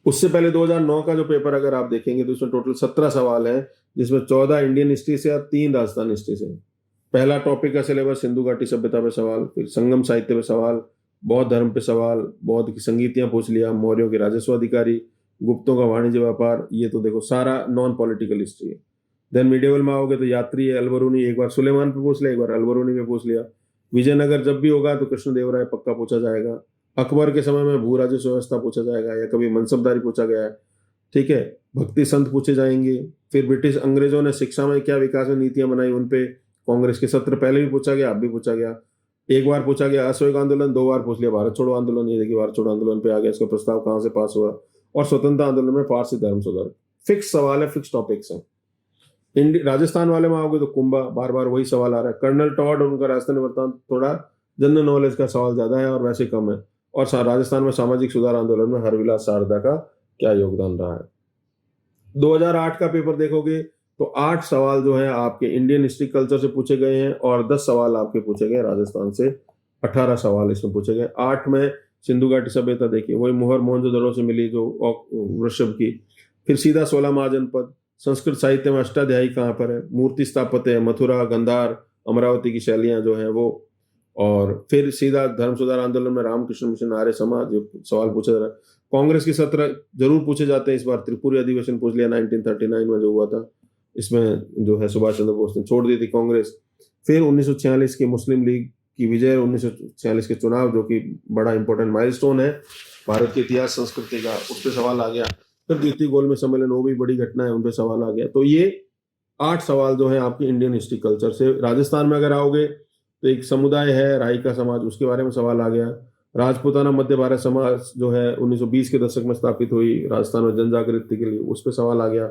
[SPEAKER 1] उससे पहले 2009 का जो पेपर अगर आप देखेंगे तो उसमें टोटल 17 सवाल हैं, जिसमें 14 इंडियन हिस्ट्री से और 3 राजस्थान हिस्ट्री से। पहला टॉपिक का सिलेबस सिंधु घाटी सभ्यता पे सवाल, फिर संगम साहित्य पे सवाल, बौद्ध धर्म पे सवाल, बौद्ध की संगीतियां पूछ लिया, मौर्यों के राजस्व अधिकारी, गुप्तों का वाणिज्य व्यापार, ये तो देखो सारा नॉन पॉलिटिकल हिस्ट्री है। देन मिडेवल में आओगे तो यात्री है अलबरूनी, एक बार सुलेमान पे पूछ लिया, एक बार अलबरूनी पे पूछ लिया। विजयनगर जब भी होगा तो कृष्णदेवराय पक्का पूछा जाएगा। अकबर के समय में भू राजस्व व्यवस्था पूछा जाएगा या कभी मनसबदारी पूछा गया है, ठीक है। भक्ति संत पूछे जाएंगे। फिर ब्रिटिश अंग्रेजों ने शिक्षा में क्या विकास में नीतियां बनाई, उन पे कांग्रेस के सत्र पहले भी पूछा गया, अब भी पूछा गया। एक बार पूछा गया असहयोग आंदोलन, 2 बार पूछ लिया भारत छोड़ो आंदोलन। ये देखिए भारत छोड़ो आंदोलन पे आ गया, इसका प्रस्ताव कहाँ से पास हुआ। और स्वतंत्रता आंदोलन में पारसी धर्म सुधार। फिक्स सवाल है, फिक्स टॉपिक्स हैं। राजस्थान वाले में आओगे तो कुंभा, बार बार वही सवाल आ रहा है। कर्नल टॉड और उनका राजस्थानी वृत्तांत, थोड़ा जनरल नॉलेज का सवाल ज्यादा है और वैसे कम है। और राजस्थान में सामाजिक सुधार आंदोलन में हरविलास शारदा का क्या योगदान रहा है। 2008 का पेपर देखोगे तो 8 सवाल जो है आपके इंडियन हिस्ट्री कल्चर से पूछे गए हैं और 10 सवाल आपके पूछे गए राजस्थान से। 18 सवाल इसमें पूछे गए। 8 में सिंधु घाटी सभ्यता देखिए, वही मोहर मोहनजोदड़ो से मिली जो वृषभ की। फिर सीधा 16 महाजनपद। संस्कृत साहित्य में अष्टाध्यायी कहाँ पर है, मूर्ति स्थापत्य, मथुरा, गंधार, अमरावती की शैलियां जो है वो। और फिर सीधा धर्म सुधार आंदोलन में रामकृष्ण मिशन, आर्य समाज, जो सवाल पूछा जा रहा है। कांग्रेस के सत्र जरूर पूछे जाते हैं। इस बार त्रिपुरी अधिवेशन पूछ लिया 1939 में जो हुआ था, इसमें जो है सुभाष चंद्र बोस ने छोड़ दी थी कांग्रेस। फिर 1946 की मुस्लिम लीग की विजय, 1946 के चुनाव जो कि बड़ा इंपॉर्टेंट माइलस्टोन है भारत के इतिहास संस्कृति का, उस पर सवाल आ गया। फिर द्वितीय गोलमेज सम्मेलन, वो भी बड़ी घटना है, उन पर सवाल आ गया। तो ये 8 सवाल जो है आपके इंडियन हिस्ट्री कल्चर से। राजस्थान में अगर आओगे तो एक समुदाय है राहिका समाज, उसके बारे में सवाल आ गया। राजपूताना मध्य भारत समाज जो है 1920 के दशक में स्थापित हुई राजस्थान में जनजागृति के लिए, उस पर सवाल आ गया।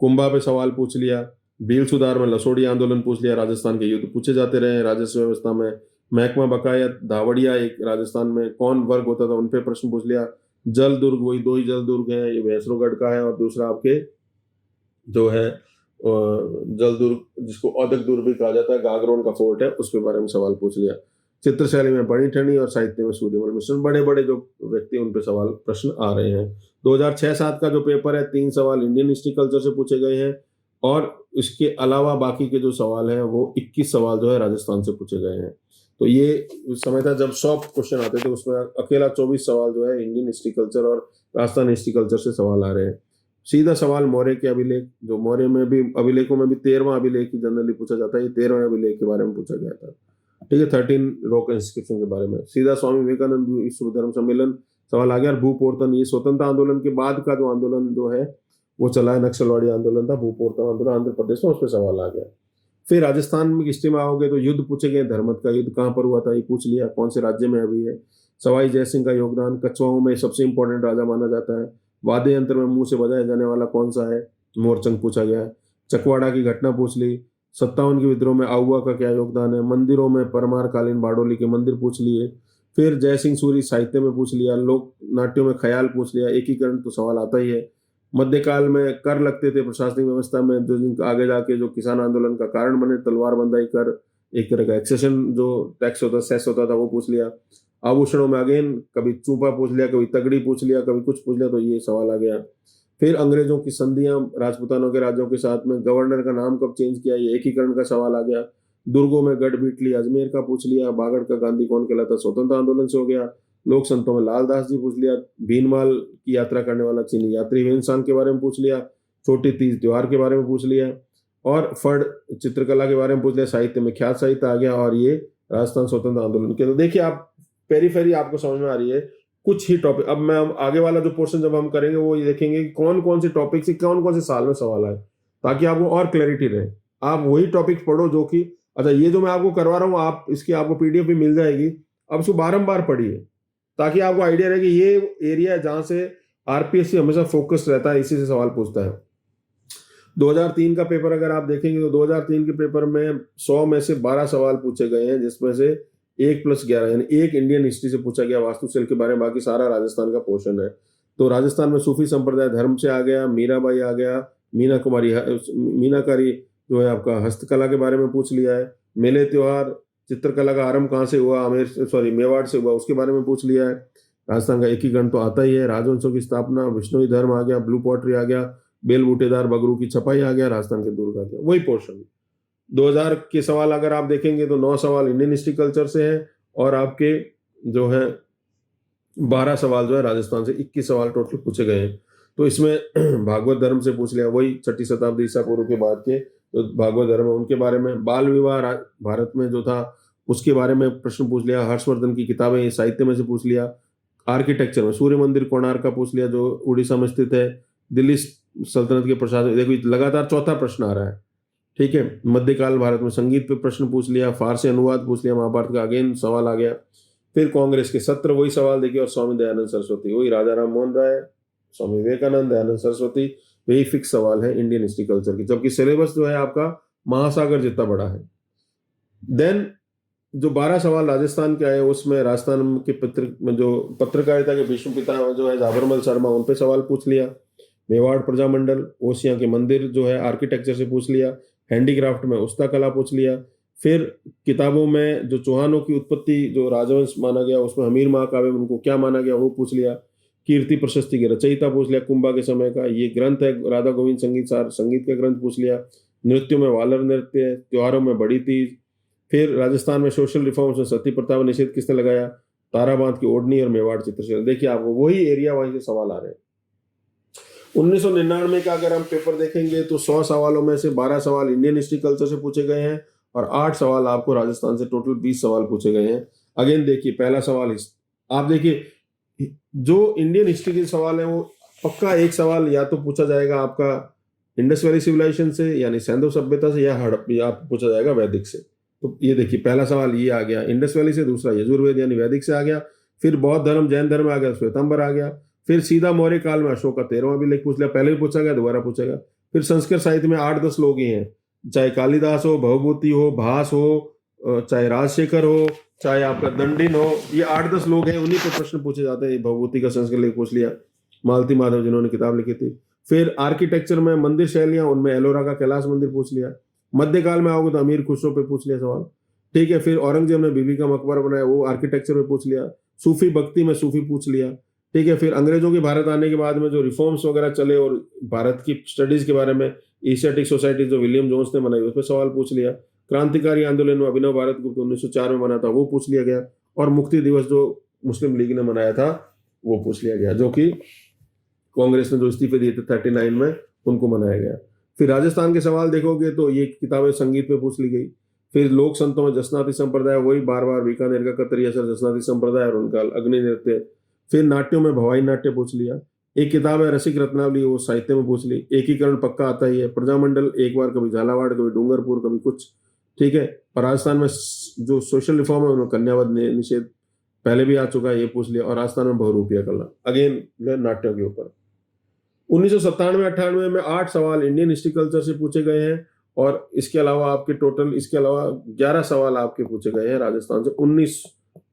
[SPEAKER 1] कुंभा पे सवाल पूछ लिया। भील सुधार में लसोड़ी आंदोलन पूछ लिया। राजस्थान के युद्ध पूछे जाते रहे। राजस्व व्यवस्था में महकमा बकाया धावड़िया एक राजस्थान में कौन वर्ग होता था, उन पे प्रश्न पूछ लिया। जल दुर्ग, वही 2 ही जल दुर्ग है, ये भैंसरोगढ़ का है और दूसरा आपके जो है जल दुर्ग जिसको औदक दुर्ग भी कहा जाता है, गागरोन का फोर्ट है, उसके बारे में सवाल पूछ लिया। चित्रशैली में बड़ी ठंडी और साहित्य में सूर्यमल मिश्रण, बड़े बड़े जो व्यक्ति उन पे सवाल प्रश्न आ रहे हैं। 2006-7 का जो पेपर है 3 सवाल इंडियन हिस्ट्री कल्चर से पूछे गए हैं और इसके अलावा बाकी के जो सवाल हैं वो 21 सवाल जो है राजस्थान से पूछे गए हैं। तो ये समय था जब 100 क्वेश्चन आते थे, उसमें अकेला 24 सवाल जो है इंडियन हिस्ट्री कल्चर और राजस्थान हिस्ट्री कल्चर से सवाल आ रहे हैं। सीधा सवाल मौर्य के अभिलेख, जो मौर्य में भी अभिलेखों में भी 13वां अभिलेख जनरली पूछा जाता है, ये 13वें अभिलेख के बारे में पूछा गया था, ठीक है। 13 रॉक इंस्क्रिप्शन के बारे में। सीधा स्वामी विवेकानंद विश्व धर्म सम्मेलन सवाल आ गया। और भूपोर्तन, ये स्वतंत्र आंदोलन के बाद का जो आंदोलन जो है वो चला है, नक्सलवाड़ी आंदोलन था, भूपोर्तन आंदोलन आंध्र प्रदेश में, उस पर सवाल आ गया। फिर राजस्थान में हिस्ट्री में आओगे तो युद्ध पूछे गए। धर्मत का युद्ध कहाँ पर हुआ था ये पूछ लिया, कौन से राज्य में अभी है। सवाई जयसिंह का योगदान, कछुआओं में सबसे इंपॉर्टेंट राजा माना जाता है। वाद्य यंत्र में मुंह से बजाया जाने वाला कौन सा है, मोरचंग पूछा गया। चकवाड़ा की घटना पूछ ली। 57 के विद्रोह में आउआ का क्या योगदान है। मंदिरों में परमार कालीन बारडोली के मंदिर पूछ लिए। फिर जयसिंह सूरी साहित्य में पूछ लिया। लोक नाट्यों में ख्याल पूछ लिया। एकीकरण तो सवाल आता ही है। मध्यकाल में कर लगते थे प्रशासनिक व्यवस्था में, जो आगे जाके जो किसान आंदोलन का कारण बने, तलवार बंदाई कर, एक तरह का एक्सेशन जो टैक्स होता सेस होता था वो पूछ लिया। आभूषणों में अगेन कभी चूपा पूछ लिया, कभी तगड़ी पूछ लिया, कभी कुछ पूछ लिया, तो ये सवाल आ गया। फिर अंग्रेजों की संधियां राजपूतानों के राज्यों के साथ में, गवर्नर का नाम कब चेंज किया, ये एकीकरण का सवाल आ गया। दुर्गों में गढ़ बीटली अजमेर का पूछ लिया। बागड़ का गांधी कौन कहलाता, स्वतंत्र आंदोलन से हो गया। लोक संतों में लालदास जी पूछ लिया। भीनमाल की यात्रा करने वाला चीनी यात्री वेनसान के बारे में पूछ लिया। छोटी तीज त्योहार के बारे में पूछ लिया और फड़ चित्रकला के बारे में पूछ लिया। साहित्य में ख्यात साहित्य आ गया और ये राजस्थान स्वतंत्र आंदोलन के। तो देखिए आप पेरीफेरी आपको समझ में आ रही है कुछ ही टॉपिक। अब मैं आगे वाला जो पोर्शन जब हम करेंगे वो ये देखेंगे कि कौन कौन से टॉपिक से कौन कौन से साल में सवाल आए, ताकि आपको और क्लैरिटी रहे। आप वही टॉपिक पढ़ो जो कि, अच्छा ये जो मैं आपको करवा रहा हूँ आप इसकी आपको पीडीएफ भी मिल जाएगी, अब इसको बारंबार पढ़िए ताकि आपको आइडिया रहे कि ये एरिया है जहां से आरपीएससी हमेशा फोकस रहता है, इसी से सवाल पूछता है। 2003 का पेपर अगर आप देखेंगे तो 2003 के पेपर में 100 में से 12 सवाल पूछे गए हैं, जिसमें से 1+11 यानी 1 इंडियन हिस्ट्री से पूछा गया वास्तुशिल्प के बारे में, बाकी सारा राजस्थान का पोर्शन है। तो राजस्थान में सूफी संप्रदाय धर्म से आ गया, मीराबाई आ गया, मीनाकारी जो है आपका हस्तकला के बारे में पूछ लिया है। मेले त्योहार, चित्रकला का आरंभ कहाँ से हुआ, मेवाड़ से हुआ, उसके बारे में पूछ लिया है। राजस्थान का एकीकरण तो आता ही है। राजवंशों की स्थापना, विष्णुई धर्म आ गया, ब्लू पॉटरी आ गया, बेल बूटेदार बगरू की छपाई आ गया, राजस्थान के दुर्ग आ गया, वही पोर्शन। 2000 के सवाल अगर आप देखेंगे तो 9 सवाल इंडियन हिस्ट्री कल्चर से हैं और आपके जो है 12 सवाल जो है राजस्थान से, 21 सवाल टोटल पूछे गए हैं। तो इसमें भागवत धर्म से पूछ लिया, वही 6ठी शताब्दी ईसा पूर्व के बाद के जो भागवत धर्म है उनके बारे में। बाल विवाह भारत में जो था उसके बारे में प्रश्न पूछ लिया। हर्षवर्धन की किताबें साहित्य में से पूछ लिया। आर्किटेक्चर में सूर्य मंदिर कोणार्क का पूछ लिया जो उड़ीसा में स्थित है। दिल्ली सल्तनत के प्रशासन, देखो लगातार चौथा प्रश्न आ रहा है, ठीक है। मध्यकाल भारत में संगीत पे प्रश्न पूछ लिया। फारसी अनुवाद पूछ लिया महाभारत का, अगेन सवाल आ गया। फिर कांग्रेस के सत्र, वही सवाल देखिए, और स्वामी दयानंद सरस्वती, वही राजा राम मोहन राय, स्वामी विवेकानंद, दयानंद सरस्वती, वही फिक्स सवाल है इंडियन हिस्ट्री कल्चर की, जबकि सिलेबस जो है आपका महासागर जितना बड़ा है। देन जो 12 सवाल राजस्थान के आए उसमें राजस्थान के जो पत्रकारिता के भीष्म पिता जो है जाबरमल शर्मा, उन पे सवाल पूछ लिया। मेवाड़ प्रजामंडल, ओसिया के मंदिर जो है आर्किटेक्चर से पूछ लिया। हैंडीक्राफ्ट में उस्ता कला पूछ लिया। फिर किताबों में जो चौहानों की उत्पत्ति जो राजवंश माना गया उसमें हमीर महाकाव्य में उनको क्या माना गया वो पूछ लिया। कीर्ति प्रशस्ति के रचयिता पूछ लिया, कुंभा के समय का ये ग्रंथ है राधा गोविंद संगीत सार, संगीत का ग्रंथ पूछ लिया। नृत्यों में वालर नृत्य, त्योहारों में बड़ी तीज। फिर राजस्थान में सोशल रिफॉर्म्स में सती प्रथा में निषेध किसने लगाया, ताराबांध की ओढ़नी और मेवाड़ चित्रशैली। देखिए आपको वही एरिया वहीं से सवाल आ रहे हैं। 1999 का अगर हम पेपर देखेंगे तो 100 सवालों में से 12 सवाल इंडियन हिस्ट्री कल्चर से पूछे गए हैं और 8 सवाल आपको राजस्थान से, टोटल 20 सवाल पूछे गए हैं। अगेन देखिए पहला सवाल आप देखिए जो इंडियन हिस्ट्री के सवाल है वो पक्का एक सवाल या तो पूछा जाएगा आपका इंडस वैली सिविलाइजेशन से यानी सैंधव सभ्यता से, या हड़प्पा पूछा जाएगा वैदिक से। तो ये देखिए पहला सवाल ये आ गया इंडस वैली से, दूसरा यजुर्वेद यानी वैदिक से आ गया। फिर बौद्ध धर्म जैन धर्म आ गया, श्वेतांबर आ गया। फिर सीधा मौर्य काल में अशोक का 13वां अभिलेख पूछ लिया, पहले भी पूछा गया दोबारा पूछेगा। फिर संस्कृत साहित्य में 8-10 लोग ही हैं, चाहे कालिदास हो, भवभूति हो, भास हो, चाहे राजशेखर हो, चाहे आपका दंडिन हो, ये 8-10 लोग हैं, उन्हीं पर प्रश्न पूछे जाते हैं। भवभूति का संस्कृत लेख पूछ लिया, मालती माधव जिन्होंने किताब लिखी थी। फिर आर्किटेक्चर में मंदिर शैलियां, उनमें एलोरा का कैलाश मंदिर पूछ लिया। मध्यकाल में आओगे तो अमीर खुसरो पे पूछ लिया सवाल, ठीक है। फिर औरंगजेब ने बीबी का मकबरा बनाया, वो आर्किटेक्चर में पूछ लिया। सूफी भक्ति में सूफी पूछ लिया, ठीक है। फिर अंग्रेजों के भारत आने के बाद में जो रिफॉर्म्स वगैरह चले और भारत की स्टडीज के बारे में एशियाटिक सोसाइटी जो विलियम जोन्स ने बनाई उस पर सवाल पूछ लिया। क्रांतिकारी आंदोलन में अभिनव भारत गुप्त 1904 में बना था वो पूछ लिया गया। और मुक्ति दिवस जो मुस्लिम लीग ने मनाया था वो पूछ लिया गया, जो कि कांग्रेस ने जो इस्तीफे दिए थे 39 में उनको मनाया गया। फिर राजस्थान के सवाल देखोगे तो ये किताबें संगीत पे पूछ ली गई। फिर लोक संतों में जसनाती संप्रदाय, वही बार बार बीकानेर का कतरी असर जसनाती संप्रदाय और उनका अग्नि नृत्य। फिर नाट्यों में भवाई नाट्य पूछ लिया। एक किताब है रसिक रत्नावली, वो साहित्य में पूछ ली। एकीकरण पक्का आता ही है। प्रजामंडल एक बार कभी झालावाड़, कभी डूंगरपुर, कभी कुछ, ठीक है। और राजस्थान में जो सोशल रिफॉर्म है उन्होंने कन्यावध निषेध पहले भी आ चुका है, ये पूछ लिया। और राजस्थान में बहुरूपिया कला, अगेन नाट्यों के ऊपर। 1997-98 में 8 सवाल इंडियन हिस्ट्री कल्चर से पूछे गए हैं और इसके अलावा आपके टोटल इसके अलावा 11 सवाल आपके पूछे गए हैं राजस्थान से। 19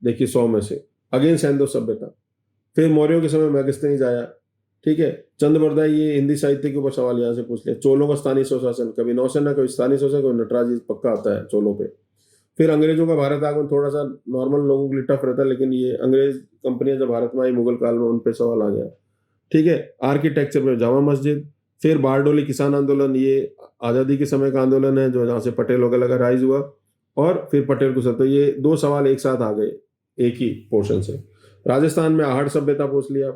[SPEAKER 1] देखिए 100 में से। अगेन सैंधव सभ्यता। फिर मौर्यों के समय मैगस्थनीज आया, ठीक है। चंद्रबरदाई, ये हिंदी साहित्य के ऊपर सवाल यहाँ से पूछ लिया। चोलों का स्थानीय स्वशासन, कभी नौसेना, कभी स्थानीय स्वशासन, कभी नटराज, पक्का आता है चोलों पे। फिर अंग्रेजों का भारत आगमन थोड़ा सा नॉर्मल लोगों के लिए टफ रहता है, लेकिन ये अंग्रेज कंपनियां जब भारत में आई मुगल काल में उन पे सवाल आ गया, ठीक है। आर्किटेक्चर में जामा मस्जिद। फिर बारडोली किसान आंदोलन, ये आज़ादी के समय का आंदोलन है जो जहाँ से पटेल वगैरह का राइज हुआ। और फिर पटेल को सत्ता, ये 2 सवाल एक साथ आ गए एक ही पोर्शन से। राजस्थान में आहड़ सभ्यता पूछ लिया।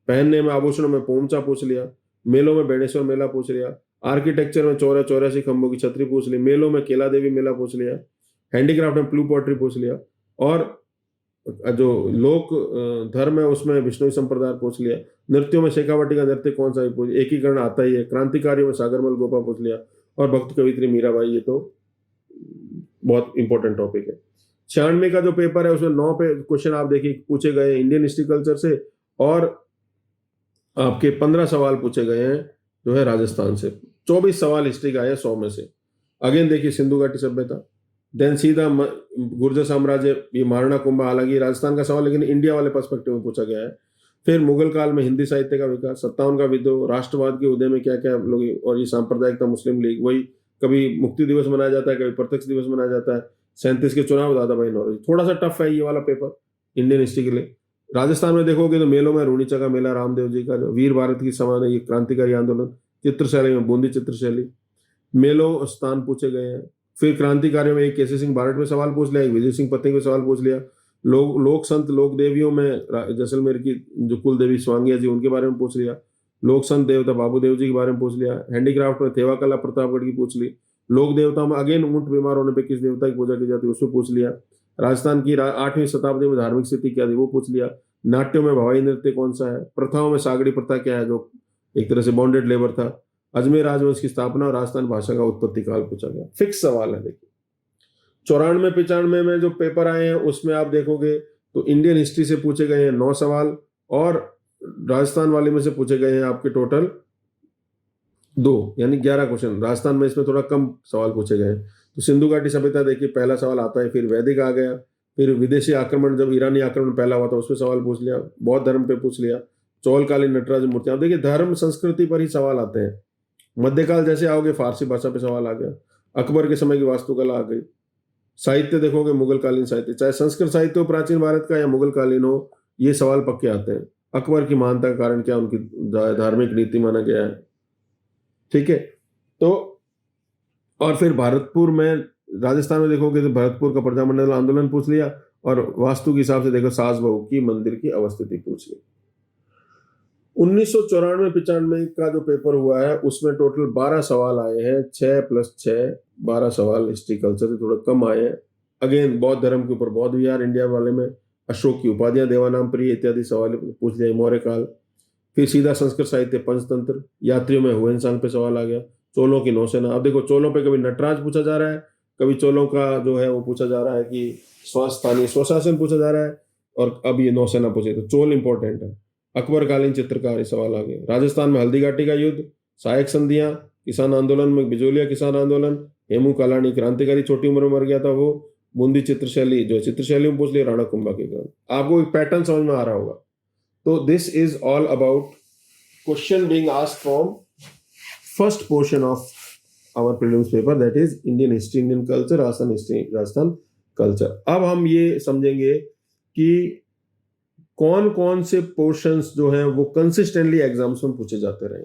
[SPEAKER 1] पहनने में आभूषणों में पोमचा पूछ लिया। मेलों में बेणेश्वर मेला पूछ लिया। आर्किटेक्चर में 84 खंभों की छतरी पूछ ली। मेलों में केला देवी मेला पूछ लिया। हैंडीक्राफ्ट में प्लू पॉटरी पूछ लिया। और जो लोक धर्म है उसमें विष्णु संप्रदाय पूछ लिया। नृत्यों में शेखावटी का नृत्य कौन सा पूछ, एकीकरण आता ही है। क्रांतिकारियों में सागरमल गोपा पूछ लिया। और भक्त कवित्री मीराबाई, ये तो बहुत इंपॉर्टेंट टॉपिक है। 96 का जो पेपर है उसमें 9 पे क्वेश्चन आप देखिए पूछे गए इंडियन हिस्ट्री कल्चर से और आपके 15 सवाल पूछे गए हैं जो है राजस्थान से। 24 सवाल हिस्ट्री का है 100 में से। अगेन देखिए सिंधु घाटी सभ्यता, देन सीधा गुर्जर साम्राज्य, ये महाराणा कुंभा, हालांकि राजस्थान का सवाल लेकिन इंडिया वाले पर्सपेक्टिव में पूछा गया है। फिर मुगल काल में हिंदी साहित्य का विकास, 57 का विद्रोह, राष्ट्रवाद के उदय में क्या क्या लोग, और ये सांप्रदायिकता, मुस्लिम लीग, वही कभी मुक्ति दिवस मनाया जाता है, कभी प्रत्यक्ष दिवस मनाया जाता है। 37 के चुनाव, दादाभाई नौरोजी। थोड़ा सा टफ है ये वाला पेपर इंडियन हिस्ट्री के लिए। राजस्थान में देखोगे तो मेलों में रूणीचा का मेला, रामदेव जी का जो वीर भारत की समान है, ये क्रांतिकारी आंदोलन। चित्रशैली में बूंदी चित्रशैली। मेलों स्थान पूछे गए हैं। फिर क्रांतिकारियों में एक केसी सिंह बारट में सवाल पूछ लिया, एक विजय सिंह पत्नी में सवाल पूछ लिया। लोक संत लोक देवियों में जैसलमेर की जो कुल देवी स्वांगिया जी, उनके बारे में पूछ लिया। लोक संत देवता बाबू देव जी के बारे में पूछ लिया, हैंडीक्राफ्ट में थेवा कला प्रतापगढ़ की पूछ ली, लोक देवता में अगेन ऊंट बीमार होने पे किस देवता की पूजा की जाती है उसमें पूछ लिया, राजस्थान की 8वीं शताब्दी में धार्मिक स्थिति क्या थी वो पूछ लिया, नाट्यों में भवाई नृत्य कौन सा है, प्रथाओं में सागड़ी प्रथा क्या है जो एक तरह से बॉन्डेड लेबर था, अजमेर राजवंश की स्थापना और राजस्थान भाषा का उत्पत्ति काल पूछा गया। फिक्स सवाल है। देखिए 94-95 में जो पेपर आए हैं उसमें आप देखोगे तो इंडियन हिस्ट्री से पूछे गए हैं 9 सवाल और राजस्थान वाले में से पूछे गए हैं आपके टोटल 2, यानी 11 क्वेश्चन। राजस्थान में इसमें थोड़ा कम सवाल पूछे गए हैं। तो सिंधु घाटी सभ्यता देखिए पहला सवाल आता है, फिर वैदिक आ गया, फिर विदेशी आक्रमण जब ईरानी आक्रमण पहला हुआ था उसमें सवाल पूछ लिया, बौद्ध धर्म पे पूछ लिया, चौलकालीन नटराज मूर्तियां। अब देखिए धर्म संस्कृति पर ही सवाल आते हैं। मध्यकाल जैसे आओगे फारसी भाषा पे सवाल आ गया, अकबर के समय की वास्तुकला आ गई, साहित्य देखोगे मुगल कालीन साहित्य, चाहे संस्कृत साहित्य हो प्राचीन भारत का या मुगल कालीन हो, ये सवाल पक्के आते हैं। अकबर की महानता का कारण क्या, उनकी धार्मिक नीति माना गया है, ठीक है। तो और फिर भरतपुर में राजस्थान में देखोगे तो भरतपुर का प्रजामंडल आंदोलन पूछ लिया और वास्तु के हिसाब से देखो सास बहू की मंदिर की अवस्थिति पूछ ली। 1994-95 का जो पेपर हुआ है उसमें टोटल 12 सवाल आए हैं, 6 + 6 12 सवाल हिस्ट्री कल्चर से थोड़ा कम आए हैं। अगेन बौद्ध धर्म के ऊपर बौद्ध विहार इंडिया वाले में, अशोक की उपाधियां देवानाम प्रिय इत्यादि सवाल पूछ लिया, मौर्य काल, फिर सीधा संस्कृत साहित्य पंचतंत्र, यात्रियों में हुएनसांग पे सवाल आ गया, चोलों की नौसेना। अब देखो चोलों पे कभी नटराज पूछा जा रहा है, कभी चोलों का जो है वो पूछा जा रहा है कि स्थानीय स्वशासन पूछा जा रहा है, और अब ये नौसेना पूछे, तो चोल इंपॉर्टेंट है। अकबरकालीन चित्रकारी सवाल आ गए। राजस्थान में हल्दी घाटी का युद्ध, सहायक संधियां, किसान आंदोलन में बिजोलिया किसान आंदोलन, हेमू कालानी क्रांतिकारी छोटी उम्र में मर गया था वो, बूंदी चित्रशैली जो चित्रशैली में पूछ लिया, राणा कुंभा के ग्रंथ। आपको एक पैटर्न समझ में आ रहा होगा। तो this is all about question being asked from first portion of our prelims paper, that is Indian history, Indian culture, Rajasthan history, Rajasthan culture. अब हम ये समझेंगे कि कौन कौन से पोर्शंस जो हैं वो कंसिस्टेंटली एग्जाम्स में पूछे जाते रहे।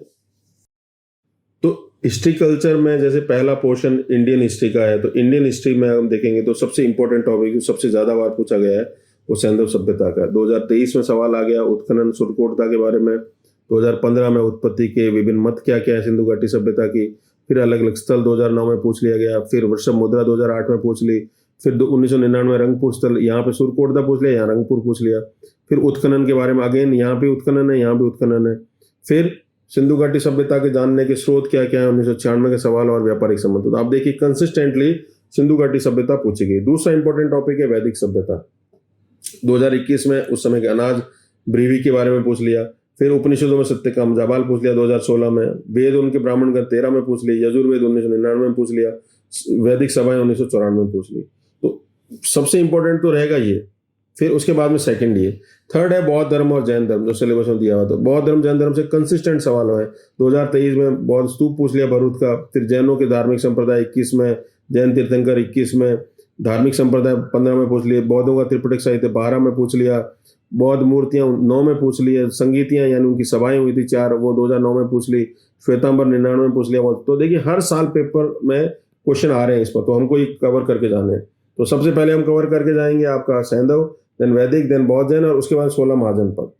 [SPEAKER 1] तो हिस्ट्री कल्चर में जैसे पहला पोर्शन इंडियन हिस्ट्री का है, तो इंडियन हिस्ट्री में हम देखेंगे तो सबसे इंपॉर्टेंट टॉपिक सबसे ज्यादा बार पूछा गया है वो सैंधव सभ्यता का। 2023 में सवाल आ गया उत्खनन सुरकोटता के बारे में, 2015 में उत्पत्ति के विभिन्न मत क्या क्या है सिंधु घाटी सभ्यता की, फिर अलग अलग स्थल 2009 में पूछ लिया गया, फिर वृषभ मुद्रा 2008 में पूछ ली, फिर 1999 रंगपुर स्थल, यहाँ पे सुरकोटदा पूछ लिया, यहाँ रंगपुर पूछ लिया, फिर उत्खनन के बारे में अगेन यहाँ पे उत्खनन है, यहाँ पे उत्खनन है, फिर सिंधु घाटी सभ्यता के जानने के स्रोत क्या क्या है 1996 के सवाल और व्यापारिक संबंध। तो आप देखिए कंसिस्टेंटली सिंधु घाटी सभ्यता पूछी गई। दूसरा इंपॉर्टेंट टॉपिक है वैदिक सभ्यता। 2021 में उस समय के अनाज ब्रीवी के बारे में पूछ लिया, फिर उपनिषदों में सत्यकाम जाबाल पूछ लिया 2016 में, वेद उनके ब्राह्मण ग्रंथ 13 में पूछ लिया, यजुर्वेद 1999 में पूछ लिया, वैदिक सभाएं 1994 में पूछ ली। तो सबसे इंपॉर्टेंट तो रहेगा ये। फिर उसके बाद में सेकंड ये, थर्ड है बौद्ध धर्म और जैन धर्म जो सिलेबस में दिया हुआ था। बौद्ध धर्म जैन धर्म से कंसिस्टेंट सवाल है। 2023 में बौद्ध स्तूप पूछ लिया भरूच का, फिर जैनों के धार्मिक संप्रदाय 21 में, जैन तीर्थंकर 21 में, धार्मिक संप्रदाय 15 में पूछ लिए, बौद्धों का त्रिपिटक साहित्य 12 में पूछ लिया, बौद्ध मूर्तियां 9 में पूछ ली, संगीतियां यानी उनकी सभाएं हुई थी 4 वो 2009 में पूछ ली, श्वेतांबर 99 में पूछ लिया। तो देखिए हर साल पेपर में क्वेश्चन आ रहे हैं इस पर, तो हमको ये कवर करके जाने हैं। तो सबसे पहले हम कवर करके जाएंगे आपका सैंधव, देन वैदिक, देन बौद्ध जैन, और उसके बाद 16 महाजनपद।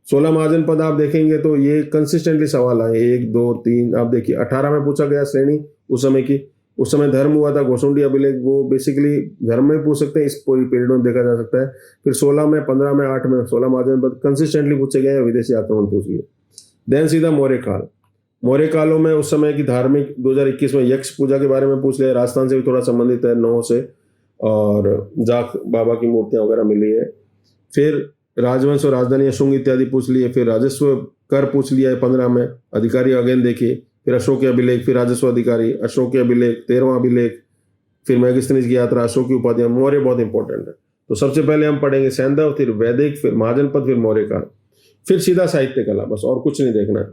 [SPEAKER 1] 16 महाजनपद आप देखेंगे तो ये कंसिस्टेंटली सवाल आए 1 2 3। आप देखिए 18 में पूछा गया श्रेणी उस समय की, उस समय धर्म हुआ था घोसुंडी अभिलेख, वो बेसिकली धर्म में पूछ सकते हैं, इस पूरी पीरियड में देखा जा सकता है। फिर 16 में, 15 में, 8 में 16 महाजनपद कंसिस्टेंटली पूछे गए हैं, विदेशी आक्रमण पूछ लिए। देन सीधा मौर्य काल। मौर्य कालों में उस समय की धार्मिक 2021 में यक्ष पूजा के बारे में पूछ लिया, राजस्थान से भी थोड़ा संबंधित है 9 से, और जाख बाबा की मूर्तियां वगैरह मिली है। फिर राजवंश और राजधानी अशोक इत्यादि पूछ लिए, फिर राजस्व कर पूछ लिया है 15 में, अधिकारी अगेन देखिए, फिर अशोक अभिलेख, फिर राजस्व अधिकारी, अशोक अभिलेख 13वां अभिलेख, फिर मेगास्थनीज की यात्रा, अशोक की उपाधियां। मौर्य बहुत इंपॉर्टेंट है। तो सबसे पहले हम पढ़ेंगे सैंधव, फिर वैदिक, फिर महाजनपद, फिर मौर्य काल, फिर सीधा साहित्य कला, बस और कुछ नहीं देखना है।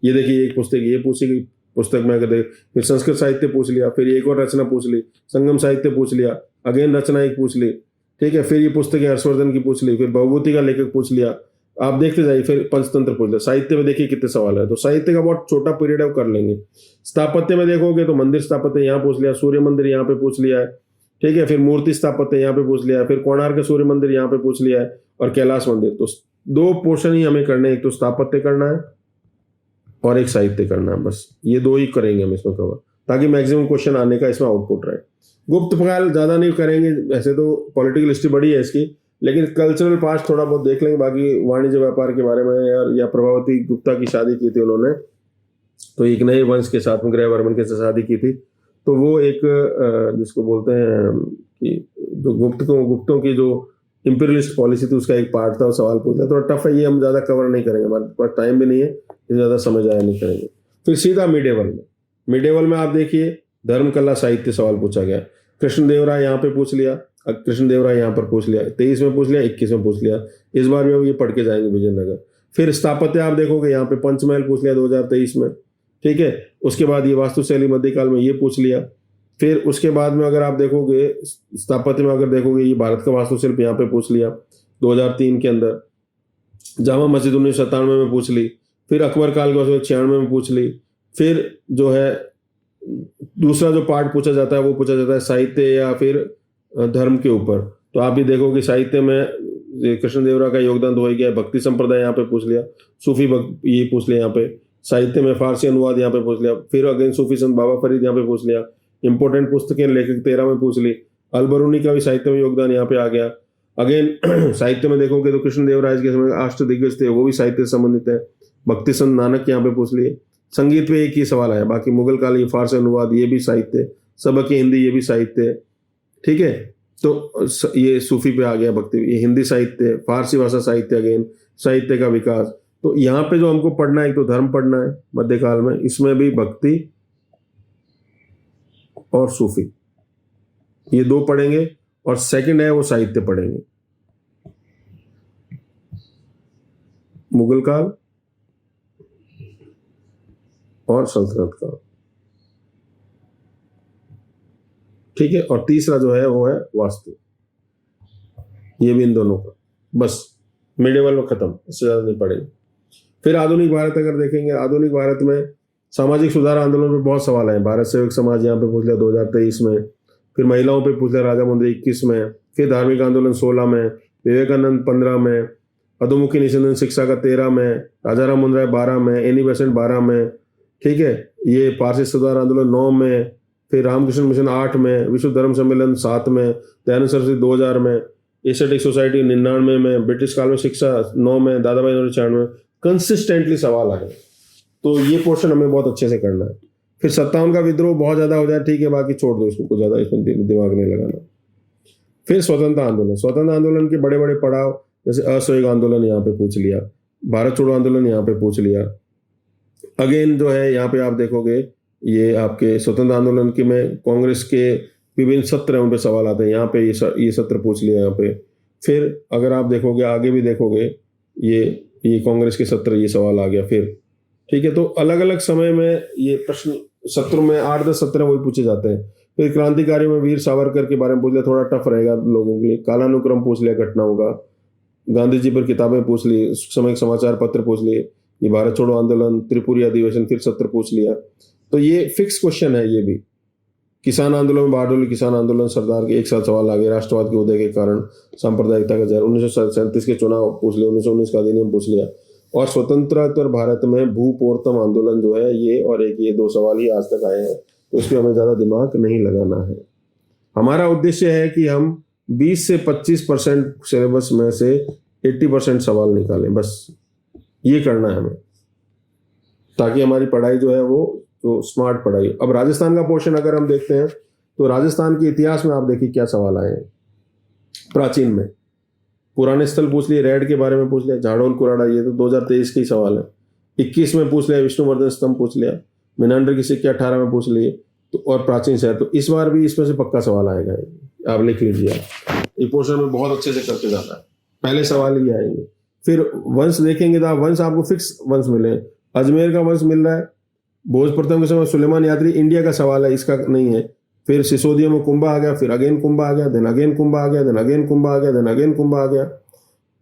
[SPEAKER 1] ये देखिए एक पुस्तक ये पूछी गई, पुस्तक में अगर फिर संस्कृत साहित्य पूछ लिया, फिर एक और रचना पूछ ली, संगम साहित्य पूछ लिया, अगेन रचना एक पूछ ली, ठीक है। फिर ये पुस्तक हर्षवर्धन की पूछ ली, फिर भवभूति का लेखक पूछ लिया। आप देखते जाइए, फिर पंचतंत्र पूछ लिया। साहित्य में देखिए कितने सवाल है, तो साहित्य का बहुत छोटा पीरियड है, वो कर लेंगे। स्थापत्य में देखोगे तो मंदिर स्थापत्य यहाँ पूछ लिया, सूर्य मंदिर यहाँ पे पूछ लिया है, ठीक है। फिर मूर्ति स्थापत्य यहाँ पे पूछ लिया है, फिर कोणार्क के सूर्य मंदिर यहाँ पे पूछ लिया है, और कैलाश मंदिर। तो 2 पोर्शन ही हमें करने हैं, एक तो स्थापत्य करना है और एक साहित्य करना है, बस ये 2 ही करेंगे हम इसमें कवर, ताकि मैक्सिमम क्वेश्चन आने का इसमें आउटपुट रहे। गुप्त काल ज़्यादा नहीं करेंगे, ऐसे तो पॉलिटिकल हिस्ट्री बड़ी है इसकी, लेकिन कल्चरल पास्ट थोड़ा बहुत देख लेंगे। बाकी वाणिज्य व्यापार के बारे में या प्रभावती गुप्ता की शादी की थी उन्होंने, तो एक नए वंश के साथ में ग्रहवर्मन के साथ शादी की थी, तो वो एक जिसको बोलते हैं कि जो गुप्तों की जो इंपीरियलिस्ट पॉलिसी थी उसका एक पार्ट था, और सवाल पूछा। थोड़ा टफ है, ये हम ज़्यादा कवर नहीं करेंगे, हमारे पास टाइम भी नहीं है, ये ज़्यादा समझ आया नहीं करेंगे। फिर सीधा मिडेवल में आप देखिए धर्म कला साहित्य सवाल पूछा गया। कृष्णदेवराय यहाँ पे पूछ लिया, कृष्णदेवराय यहाँ पर पूछ लिया, 23 में पूछ लिया, 21 में पूछ लिया, इस बार भी हम ये पढ़ के जाएंगे विजयनगर। फिर स्थापत्य आप देखोगे यहाँ पे पंचमहल पूछ लिया 2023 में, ठीक है। उसके बाद ये वास्तुशैली मध्यकाल में ये पूछ लिया। फिर उसके बाद में अगर आप देखोगे स्थापत्य में, अगर देखोगे ये भारत का वास्तुशिल्प यहाँ पे पूछ लिया 2003 के अंदर। जामा मस्जिद 1997 में पूछ ली। फिर अकबर काल का 96 में पूछ ली। फिर जो है दूसरा जो पार्ट पूछा जाता है वो पूछा जाता है साहित्य या फिर धर्म के ऊपर। तो आप भी देखोगे साहित्य में कृष्णदेवराय का योगदान तो हो गया, भक्ति संप्रदाय यहाँ पे पूछ लिया, सूफी ये पूछ लिया यहाँ पे, साहित्य में फारसी अनुवाद यहाँ पे पूछ लिया। फिर अगेन सूफी संत बाबा फरीद यहाँ पे पूछ लिया। इंपोर्टेंट पुस्तकें लेखक 13 में पूछ ली। अलबरूनी का भी साहित्य में योगदान यहाँ पे आ गया। अगेन साहित्य में देखोगे तो कृष्णदेवराय के समय अष्टदिग्गज थे, वो भी साहित्य से संबंधित है। भक्ति संत नानक यहाँ पे पूछ लिए। संगीत पे एक ही सवाल आया, बाकी मुगल काल ये फारसी अनुवाद ये भी साहित्य, सबक हिंदी ये भी साहित्य, ठीक है। तो ये सूफी पे आ गया भक्ति, ये हिंदी साहित्य, फारसी भाषा साहित्य, अगेन साहित्य का विकास। तो यहाँ पे जो हमको पढ़ना है, एक तो धर्म पढ़ना है मध्यकाल में, इसमें भी भक्ति और सूफी ये 2 पढ़ेंगे, और सेकंड है वो साहित्य पढ़ेंगे, मुगल काल और सल्तनत काल, ठीक है। और तीसरा जो है वो है वास्तु, ये भी इन दोनों का, बस मिडिवल में खत्म, इससे ज्यादा नहीं पढ़ेंगे। फिर आधुनिक भारत अगर देखेंगे, आधुनिक भारत में सामाजिक सुधार आंदोलन पे बहुत सवाल आए। भारत सेवक समाज यहाँ पे पूछ लिया 2023 में। फिर महिलाओं पे पूछ लिया राजा मुंद्री 21 में। फिर धार्मिक आंदोलन 16 में, विवेकानंद 15 में, अधोमुखी निषेधन शिक्षा का 13 में, राजा राम मोहन राय 12 में, एनी बेसेंट 12 में, ठीक है। ये पारसी सुधार आंदोलन 9 में, फिर रामकृष्ण मिशन 8 में, विश्व धर्म सम्मेलन 7 में, दयानंद सरस्वती 2000 में, एशियाटिक सोसाइटी 99 में, ब्रिटिश काल में शिक्षा 9 में, दादा भाई 96 में। कंसिस्टेंटली सवाल आए, तो ये पोर्शन हमें बहुत अच्छे से करना है। फिर 57 का विद्रोह बहुत ज्यादा हो जाए, ठीक है, बाकी छोड़ दो इसको, ज्यादा इसमें दिमाग नहीं लगाना। फिर स्वतंत्रता आंदोलन के बड़े बड़े पड़ाव, जैसे असहयोग आंदोलन यहाँ पे पूछ लिया, भारत छोड़ो आंदोलन यहाँ पे पूछ लिया। अगेन जो है यहाँ पे आप देखोगे ये आपके स्वतंत्र आंदोलन के में कांग्रेस के विभिन्न सत्र हैं, उन पे सवाल आते हैं, यहाँ पे ये सत्र पूछ लिया यहाँ पे। फिर अगर आप देखोगे आगे भी देखोगे ये कांग्रेस के सत्र, ये सवाल आ गया फिर, ठीक है। तो अलग अलग समय में ये प्रश्न सत्रों में 8-10 सत्र वही पूछे जाते हैं। फिर क्रांतिकारियों में वीर सावरकर के बारे में पूछ लिया, थोड़ा टफ रहेगा लोगों के लिए। कालानुक्रम पूछ लिया घटनाओं का। गांधी जी पर किताबें पूछ ली, समय समाचार पत्र पूछ लिए, ये भारत छोड़ो आंदोलन, त्रिपुरी अधिवेशन, फिर सत्र पूछ लिया। तो ये फिक्स क्वेश्चन है। ये भी किसान आंदोलन में बारडोली किसान आंदोलन, सरदार के एक साथ सवाल आ गए। राष्ट्रवाद के उदय के कारण सांप्रदायिकता का जहर, 1937 के चुनाव पूछ लिया, 1919 का अधिनियम पूछ लिया। और स्वतंत्रतर भारत में भूपोर्तम आंदोलन जो है ये, और एक ये 2 सवाल ही आज तक आए हैं, तो इस पर हमें ज्यादा दिमाग नहीं लगाना है। हमारा उद्देश्य है कि हम 20 से 25% सिलेबस में से 80% सवाल निकालें, बस ये करना है हमें, ताकि हमारी पढ़ाई जो है वो तो स्मार्ट पढ़ाई। अब राजस्थान का पोर्शन अगर हम देखते हैं तो राजस्थान के इतिहास में आप देखिए क्या सवाल आए हैं। प्राचीन में पुराने स्थल पूछ लिए, रेड के बारे में पूछ लिया, झाड़ोल कुराड़ा, ये तो 2023 के ही सवाल है। 21 में पूछ लिया, विष्णुवर्धन स्तंभ पूछ लिया, मिनांडर की सिक्के 18 में पूछ लिए, तो और प्राचीन शहर। तो इस बार भी इसमें से पक्का सवाल आएगा, आप लिख लीजिए। ये पोर्शन में बहुत अच्छे से करके जाता है, पहले सवाल ही आएंगे। फिर वंश देखेंगे तो वंश आपको फिक्स वंश मिले, अजमेर का वंश मिल रहा है। भोज प्रथम के समय सुलेमान यात्री इंडिया का सवाल है, इसका नहीं है। फिर सिसोदिया में कुंभा आ गया, फिर अगेन कुंभा आ गया, देन अगेन कुंभा आ गया, देन अगेन कुंभा आ गया, देन अगेन कुंभा आ गया।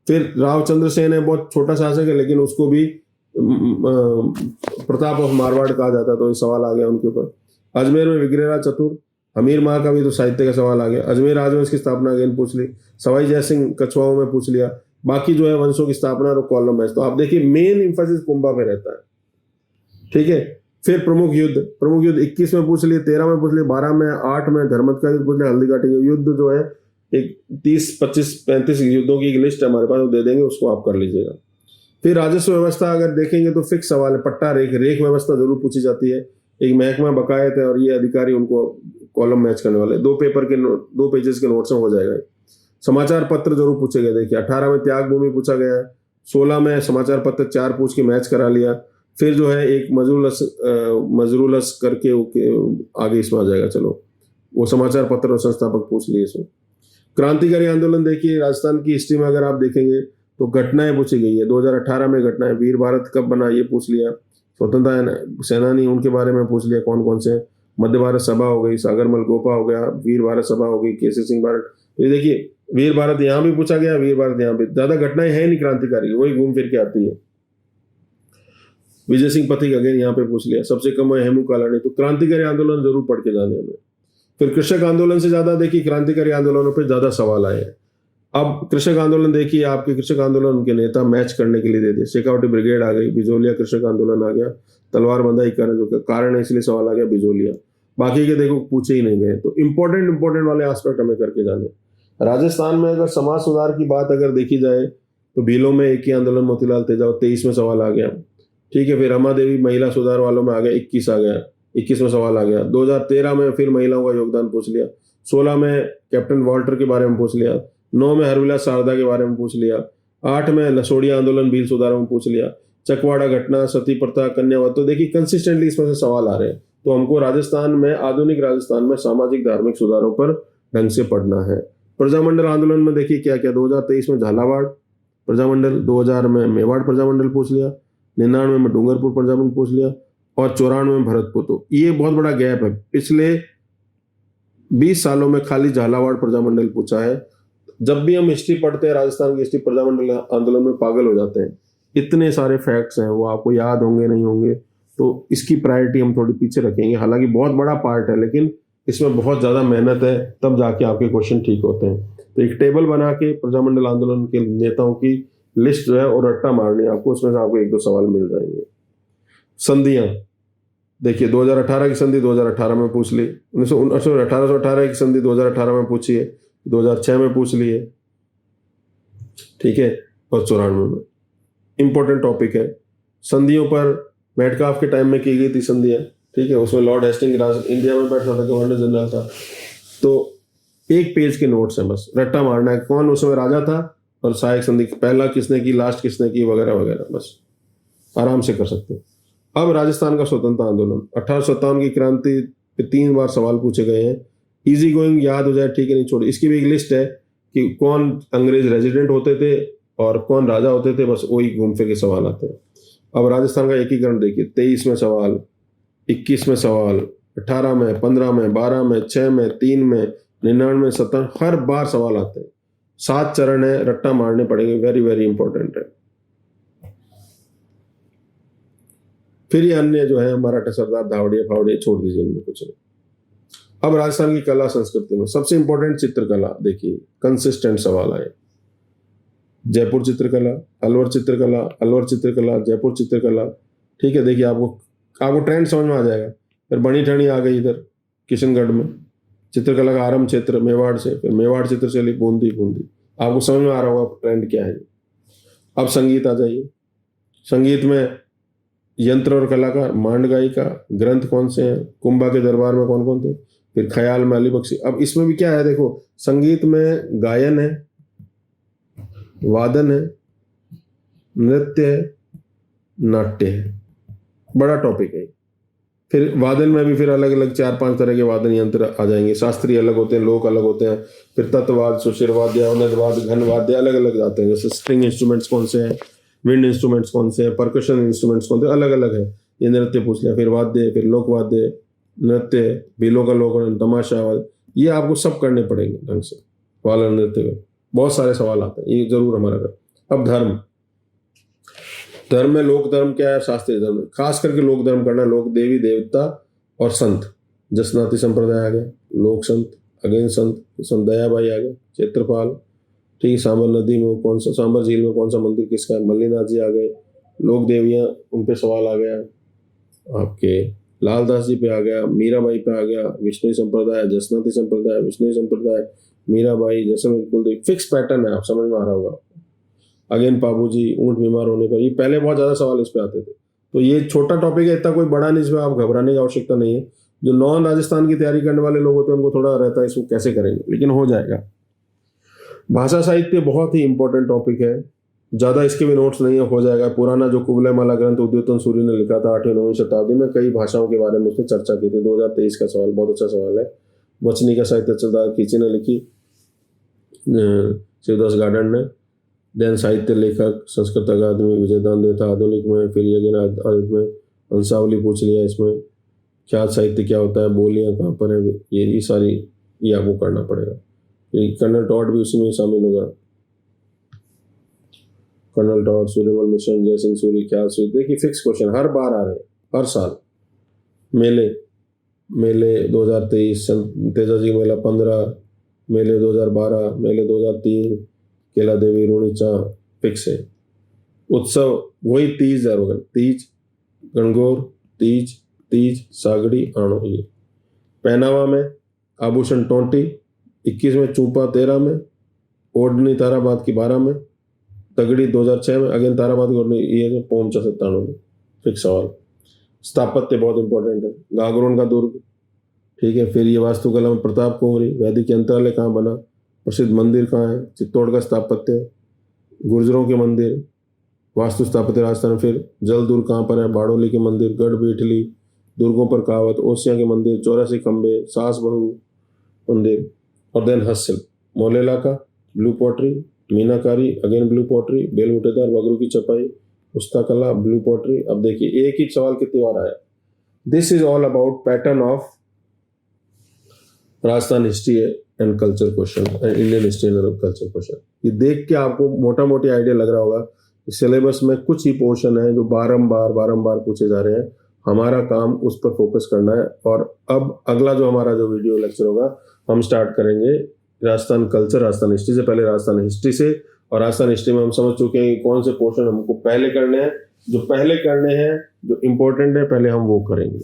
[SPEAKER 1] फिर राव चंद्रसेन है, बहुत छोटा शासक है, लेकिन उसको भी प्रताप ऑफ मारवाड़ कहा जाता, तो ये सवाल आ गया उनके ऊपर। अजमेर में विग्रहराज चतुर, हमीर माँ का भी तो साहित्य का सवाल आ गया। अजमेर राजवंश की स्थापना अगेन पूछ ली, सवाई जयसिंह कछुआओं में पूछ लिया। बाकी जो है वंशों की स्थापना और कॉलम है। तो आप देखिए मेन इंफोसिस कुंभा पे रहता है, ठीक है। फिर प्रमुख युद्ध 21 में पूछ लिए, 13 में पूछ लिए, 12 में, 8 में धर्मत का युद्ध पूछ लिया, हल्दी घाटी का युद्ध जो है एक 30, 25, 35 युद्धों की एक लिस्ट है हमारे पास, वो दे देंगे, उसको आप कर लीजिएगा। फिर राजस्व व्यवस्था अगर देखेंगे तो फिक्स सवाल है, पट्टा रेख व्यवस्था जरूर पूछी जाती है। एक महकमा बकायत है और ये अधिकारी उनको कॉलम मैच करने वाले, 2 पेजेस के नोट्स में हो जाएगा। समाचार पत्र जरूर पूछे गए, देखिए 18 में त्याग भूमि पूछा गया है, 16 में समाचार पत्र 4 पूछ के मैच करा लिया। फिर जो है एक मजरूलस करके आगे इसमें आ जाएगा, चलो वो समाचार पत्र और संस्थापक पूछ लिए इसमें। क्रांतिकारी आंदोलन देखिए, राजस्थान की हिस्ट्री में अगर आप देखेंगे तो घटनाएं पूछी गई है। 2018 में घटनाएं, वीर भारत कब बना ये पूछ लिया, स्वतंत्रता सेनानी उनके बारे में पूछ लिया कौन कौन से, मध्य भारत सभा हो गई, सागरमल गोपा हो गया, वीर भारत सभा हो गई, केसी सिंह भारत। ये देखिए वीर भारत यहाँ भी पूछा गया, वीर भारत यहाँ भी, ज्यादा घटनाएं है नहीं क्रांतिकारी, वही घूम फिर के आती है। विजय सिंह पथिक अगेन यहाँ पे पूछ लिया, सबसे कम है हेमू कालानी। तो क्रांतिकारी आंदोलन जरूर पढ़ के जाने हमें। फिर कृषक आंदोलन से ज्यादा देखिए क्रांतिकारी आंदोलनों पर ज्यादा सवाल आए हैं। अब कृषक आंदोलन देखिए, आपके कृषक आंदोलन उनके नेता मैच करने के लिए दे दिए, शेखावटी ब्रिगेड आ गई, बिजोलिया कृषक आंदोलन आ गया, तलवार बंधाई कारण है इसलिए सवाल आ गया बिजोलिया। बाकी के देखो पूछे ही नहीं गए। तो इंपॉर्टेंट वाले एस्पेक्ट हमें करके जाने। राजस्थान में अगर समाज सुधार की बात अगर देखी जाए तो भीलों में एक ही आंदोलन मोतीलाल तेजाब 23 में सवाल आ गया, ठीक है। फिर रमा देवी महिला सुधार वालों में आ गया, 21 आ गया, 21 में सवाल आ गया। 2013 में फिर महिलाओं का योगदान पूछ लिया, 16 में कैप्टन वॉल्टर के बारे में पूछ लिया, 9 में हरविलास शारदा के बारे में पूछ लिया, 8 में लसोड़िया आंदोलन भील सुधारों में पूछ लिया, चकवाड़ा घटना, सती प्रथा, कन्यावत। तो देखिए कंसिस्टेंटली इसमें से सवाल आ रहे हैं। तो हमको राजस्थान में, आधुनिक राजस्थान में सामाजिक धार्मिक सुधारों पर ढंग से पढ़ना है। प्रजामंडल आंदोलन में देखिए क्या क्या, 2023 में झालावाड़ प्रजामंडल, 2000 में मेवाड़ प्रजामंडल पूछ लिया, 99 में डूंगरपुर प्रजामंडल पूछ लिया और 94 में भरतपुर। तो ये बहुत बड़ा गैप है, पिछले 20 सालों में खाली झालावाड़ प्रजामंडल पूछा है। जब भी हम हिस्ट्री पढ़ते हैं, राजस्थान की हिस्ट्री, प्रजामंडल आंदोलन में पागल हो जाते हैं। इतने सारे फैक्ट्स हैं, वो आपको याद होंगे नहीं होंगे, तो इसकी प्रायोरिटी हम थोड़ी पीछे रखेंगे। हालांकि बहुत बड़ा पार्ट है, लेकिन इसमें बहुत ज़्यादा मेहनत है, तब जाके आपके क्वेश्चन ठीक होते हैं। तो एक टेबल बना के प्रजामंडल आंदोलन के नेताओं की लिस्ट जो है और रट्टा मारनी है आपको, उसमें से आपको 1-2 सवाल मिल जाएंगे। संधियां देखिए, 2018 की संधि 2018 में पूछ ली, 1818 की संधि 2018 में पूछी है, 2006 में पूछ लिए, ठीक है, और 94 में। इंपॉर्टेंट टॉपिक है। संधियों पर मेटकाफ के टाइम में की गई थी संधियां, ठीक है। उसमें लॉर्ड हेस्टिंग इंडिया में बैठा था, गवर्नर जनरल था। तो 1 पेज के नोट्स हैं, बस रट्टा मारना है कौन उस समय राजा था और सहायक संधि पहला किसने की, लास्ट किसने की, वगैरह वगैरह, बस आराम से कर सकते हो। अब राजस्थान का स्वतंत्रता आंदोलन, 1857 की क्रांति पे 3 बार सवाल पूछे गए हैं। इजी गोइंग याद हो जाए, ठीक है, नहीं छोड़ो। इसकी भी एक लिस्ट है कि कौन अंग्रेज रेजिडेंट होते थे और कौन राजा होते थे, बस वही घूम फिर के सवाल आते हैं। अब राजस्थान का एकीकरण देखिए, 23 में सवाल, 21 में सवाल, 18 में, 15 में, 12 में, 6 में, 3 में, 99 में, 70, हर बार सवाल आते हैं। 7 चरण है, रट्टा मारने पड़ेंगे, वेरी वेरी इंपॉर्टेंट है। फिर ये अन्य जो है मराठा सरदार धावड़िया फावड़िया छोड़ दीजिए, इनमें कुछ नहीं। अब राजस्थान की कला संस्कृति में सबसे इंपॉर्टेंट चित्रकला देखिए, कंसिस्टेंट सवाल आए। जयपुर चित्रकला, अलवर चित्रकला, अलवर चित्रकला, जयपुर चित्रकला, ठीक है। देखिए आपको ट्रेंड समझ में आ जाएगा। फिर बनी ठनी आ गई इधर किशनगढ़ में, चित्रकला का आरंभ क्षेत्र मेवाड़ से, फिर मेवाड़ चित्र चली बूंदी, आपको समझ में आ रहा होगा ट्रेंड क्या है। अब संगीत आ जाइए। संगीत में यंत्र और कलाकार, मांड गायिका, ग्रंथ कौन से हैं, कुंभा के दरबार में कौन कौन थे, फिर ख्याल में अली बख्शी। अब इसमें भी क्या है, देखो संगीत में गायन है, वादन है, नृत्य है, नाट्य है, बड़ा टॉपिक है। फिर वादन में भी फिर अलग अलग 4-5 तरह के वादन यंत्र आ जाएंगे। शास्त्रीय अलग होते हैं, लोक अलग होते हैं, फिर तत्वाद, सुशिरवाद्य, अवनदवाद, घनवाद्य अलग अलग आते हैं। जैसे स्ट्रिंग इंस्ट्रूमेंट्स कौन से हैं, विंड इंस्ट्रूमेंट्स कौन से हैं, परकशन इंस्ट्रूमेंट्स कौन से, अलग अलग है। ये नृत्य पूछ लिया, फिर वाद्य, फिर लोकवाद्य, नृत्य, भीलों का लोक, तमाशा, ये आपको सब करने पड़ेंगे ढंग से। वाला नृत्य में बहुत सारे सवाल आते हैं, ये जरूर हमारा कर। अब धर्म में लोक धर्म क्या है, शास्त्रीय धर्म, खास करके लोक धर्म करना, लोक देवी देवता और संत। जसनाती संप्रदाय आ गया, लोक संत, अगेन संत दयाबाई आ गया, क्षेत्रपाल, ठीक। सांबर नदी में कौन सा, सांबर झील में कौन सा मंदिर किसका है, मल्लीनाथ जी आ गए, लोक देवियाँ, उन पे सवाल आ गया। आपके लालदास जी पे आ गया, मीराबाई पे आ गया, विष्णु संप्रदाय, जसनाती संप्रदाय, विष्णु संप्रदाय, मीराबाई, जैसलमेर कुलदेव, फिक्स पैटर्न है, आप समझ में आ रहा होगा। अगेन पाबू जी, ऊंट बीमार होने पर, ये पहले बहुत ज्यादा सवाल इस पे आते थे। तो ये छोटा टॉपिक है, इतना कोई बड़ा नहीं, इसमें आप घबराने की आवश्यकता नहीं है। जो नॉन राजस्थान की तैयारी करने वाले लोग होते हैं उनको थोड़ा रहता है इसको कैसे करेंगे, लेकिन हो जाएगा। भाषा साहित्य बहुत ही इंपॉर्टेंट टॉपिक है, ज्यादा इसके भी नोट्स नहीं है, हो जाएगा। पुराना जो कुवलयमाला ग्रंथ उद्योतन सूर्य ने लिखा था 8वीं-9वीं शताब्दी में, कई भाषाओं के बारे में उसने चर्चा की थी। 2023 का सवाल, बहुत अच्छा सवाल है। वचनी का साहित्य सरदार खींची ने लिखी, शिवदास गार्डन ने। देन साहित्य लेखक संस्कृत अकादमी विजय दान देता, आधुनिक में फिर ये आधुनिक में वंशावली पूछ लिया। इसमें ख्यात साहित्य क्या होता है, बोलियां कहाँ पर है, ये सारी ये आपको करना पड़ेगा। कर्नल टॉड भी उसी में शामिल होगा। कर्नल टॉड, सूर्यमल मिश्रण, जय सिंह सूरी, ख्यात सूरी, देखिए फिक्स क्वेश्चन हर बार आ रहे हैं, हर साल। मेले 2023, तेजाजी मेला 15, मेले 2012, मेले 2003, केला देवी, रूणीचा, फिक्स है। उत्सव वही 30,000 होगा, तीज, गणगौर, तीज, सागड़ी, आणो। ये पहनावा में आभूषण टोंटी 21 में, चूपा 13 में, ओढ़नी ताराबाद की 12 में, तगड़ी 2006 में, अगेन ताराबाद की ओढ़नी ये पोमचा 97 में। फिक्स सवाल। स्थापत्य बहुत इंपॉर्टेंट है, गागरोन का दुर्ग, ठीक है। फिर ये वास्तुकला में प्रताप कुंवरी, वैदिक यंत्रालय कहाँ बना, प्रसिद्ध मंदिर कहाँ है, चित्तौड़ का स्थापत्य, गुर्जरों के मंदिर, वास्तु स्थापत्य राजस्थान। फिर जल दुर्ग कहाँ पर है, बाड़ोली के मंदिर, गढ़ बेटली, दुर्गों पर कहावत, ओसिया के मंदिर, 84 खंबे, सास बहू मंदिर। और देन हस्तशिल्प, मोलेला का ब्लू पॉटरी, मीनाकारी, अगेन ब्लू पॉटरी, बेलबुटेदार, बगरू की छपाई, पुस्ता कला, ब्लू पॉटरी। अब देखिए एक ही सवाल कितनी बार आया। This is all about pattern of Rajasthan history and culture question and Indian history and culture question. ये देख के आपको मोटा मोटी आइडिया लग रहा होगा कि सिलेबस में कुछ ही पोर्शन है जो बारंबार पूछे जा रहे हैं। हमारा काम उस पर फोकस करना है। और अब अगला जो हमारा जो वीडियो लेक्चर होगा, हम स्टार्ट करेंगे राजस्थान कल्चर, राजस्थान हिस्ट्री से। पहले राजस्थान हिस्ट्री से, और राजस्थान हिस्ट्री में हम समझ चुके हैं कि कौन से पोर्शन हमको पहले करने हैं। जो पहले करने हैं, जो इम्पोर्टेंट है, पहले हम वो करेंगे।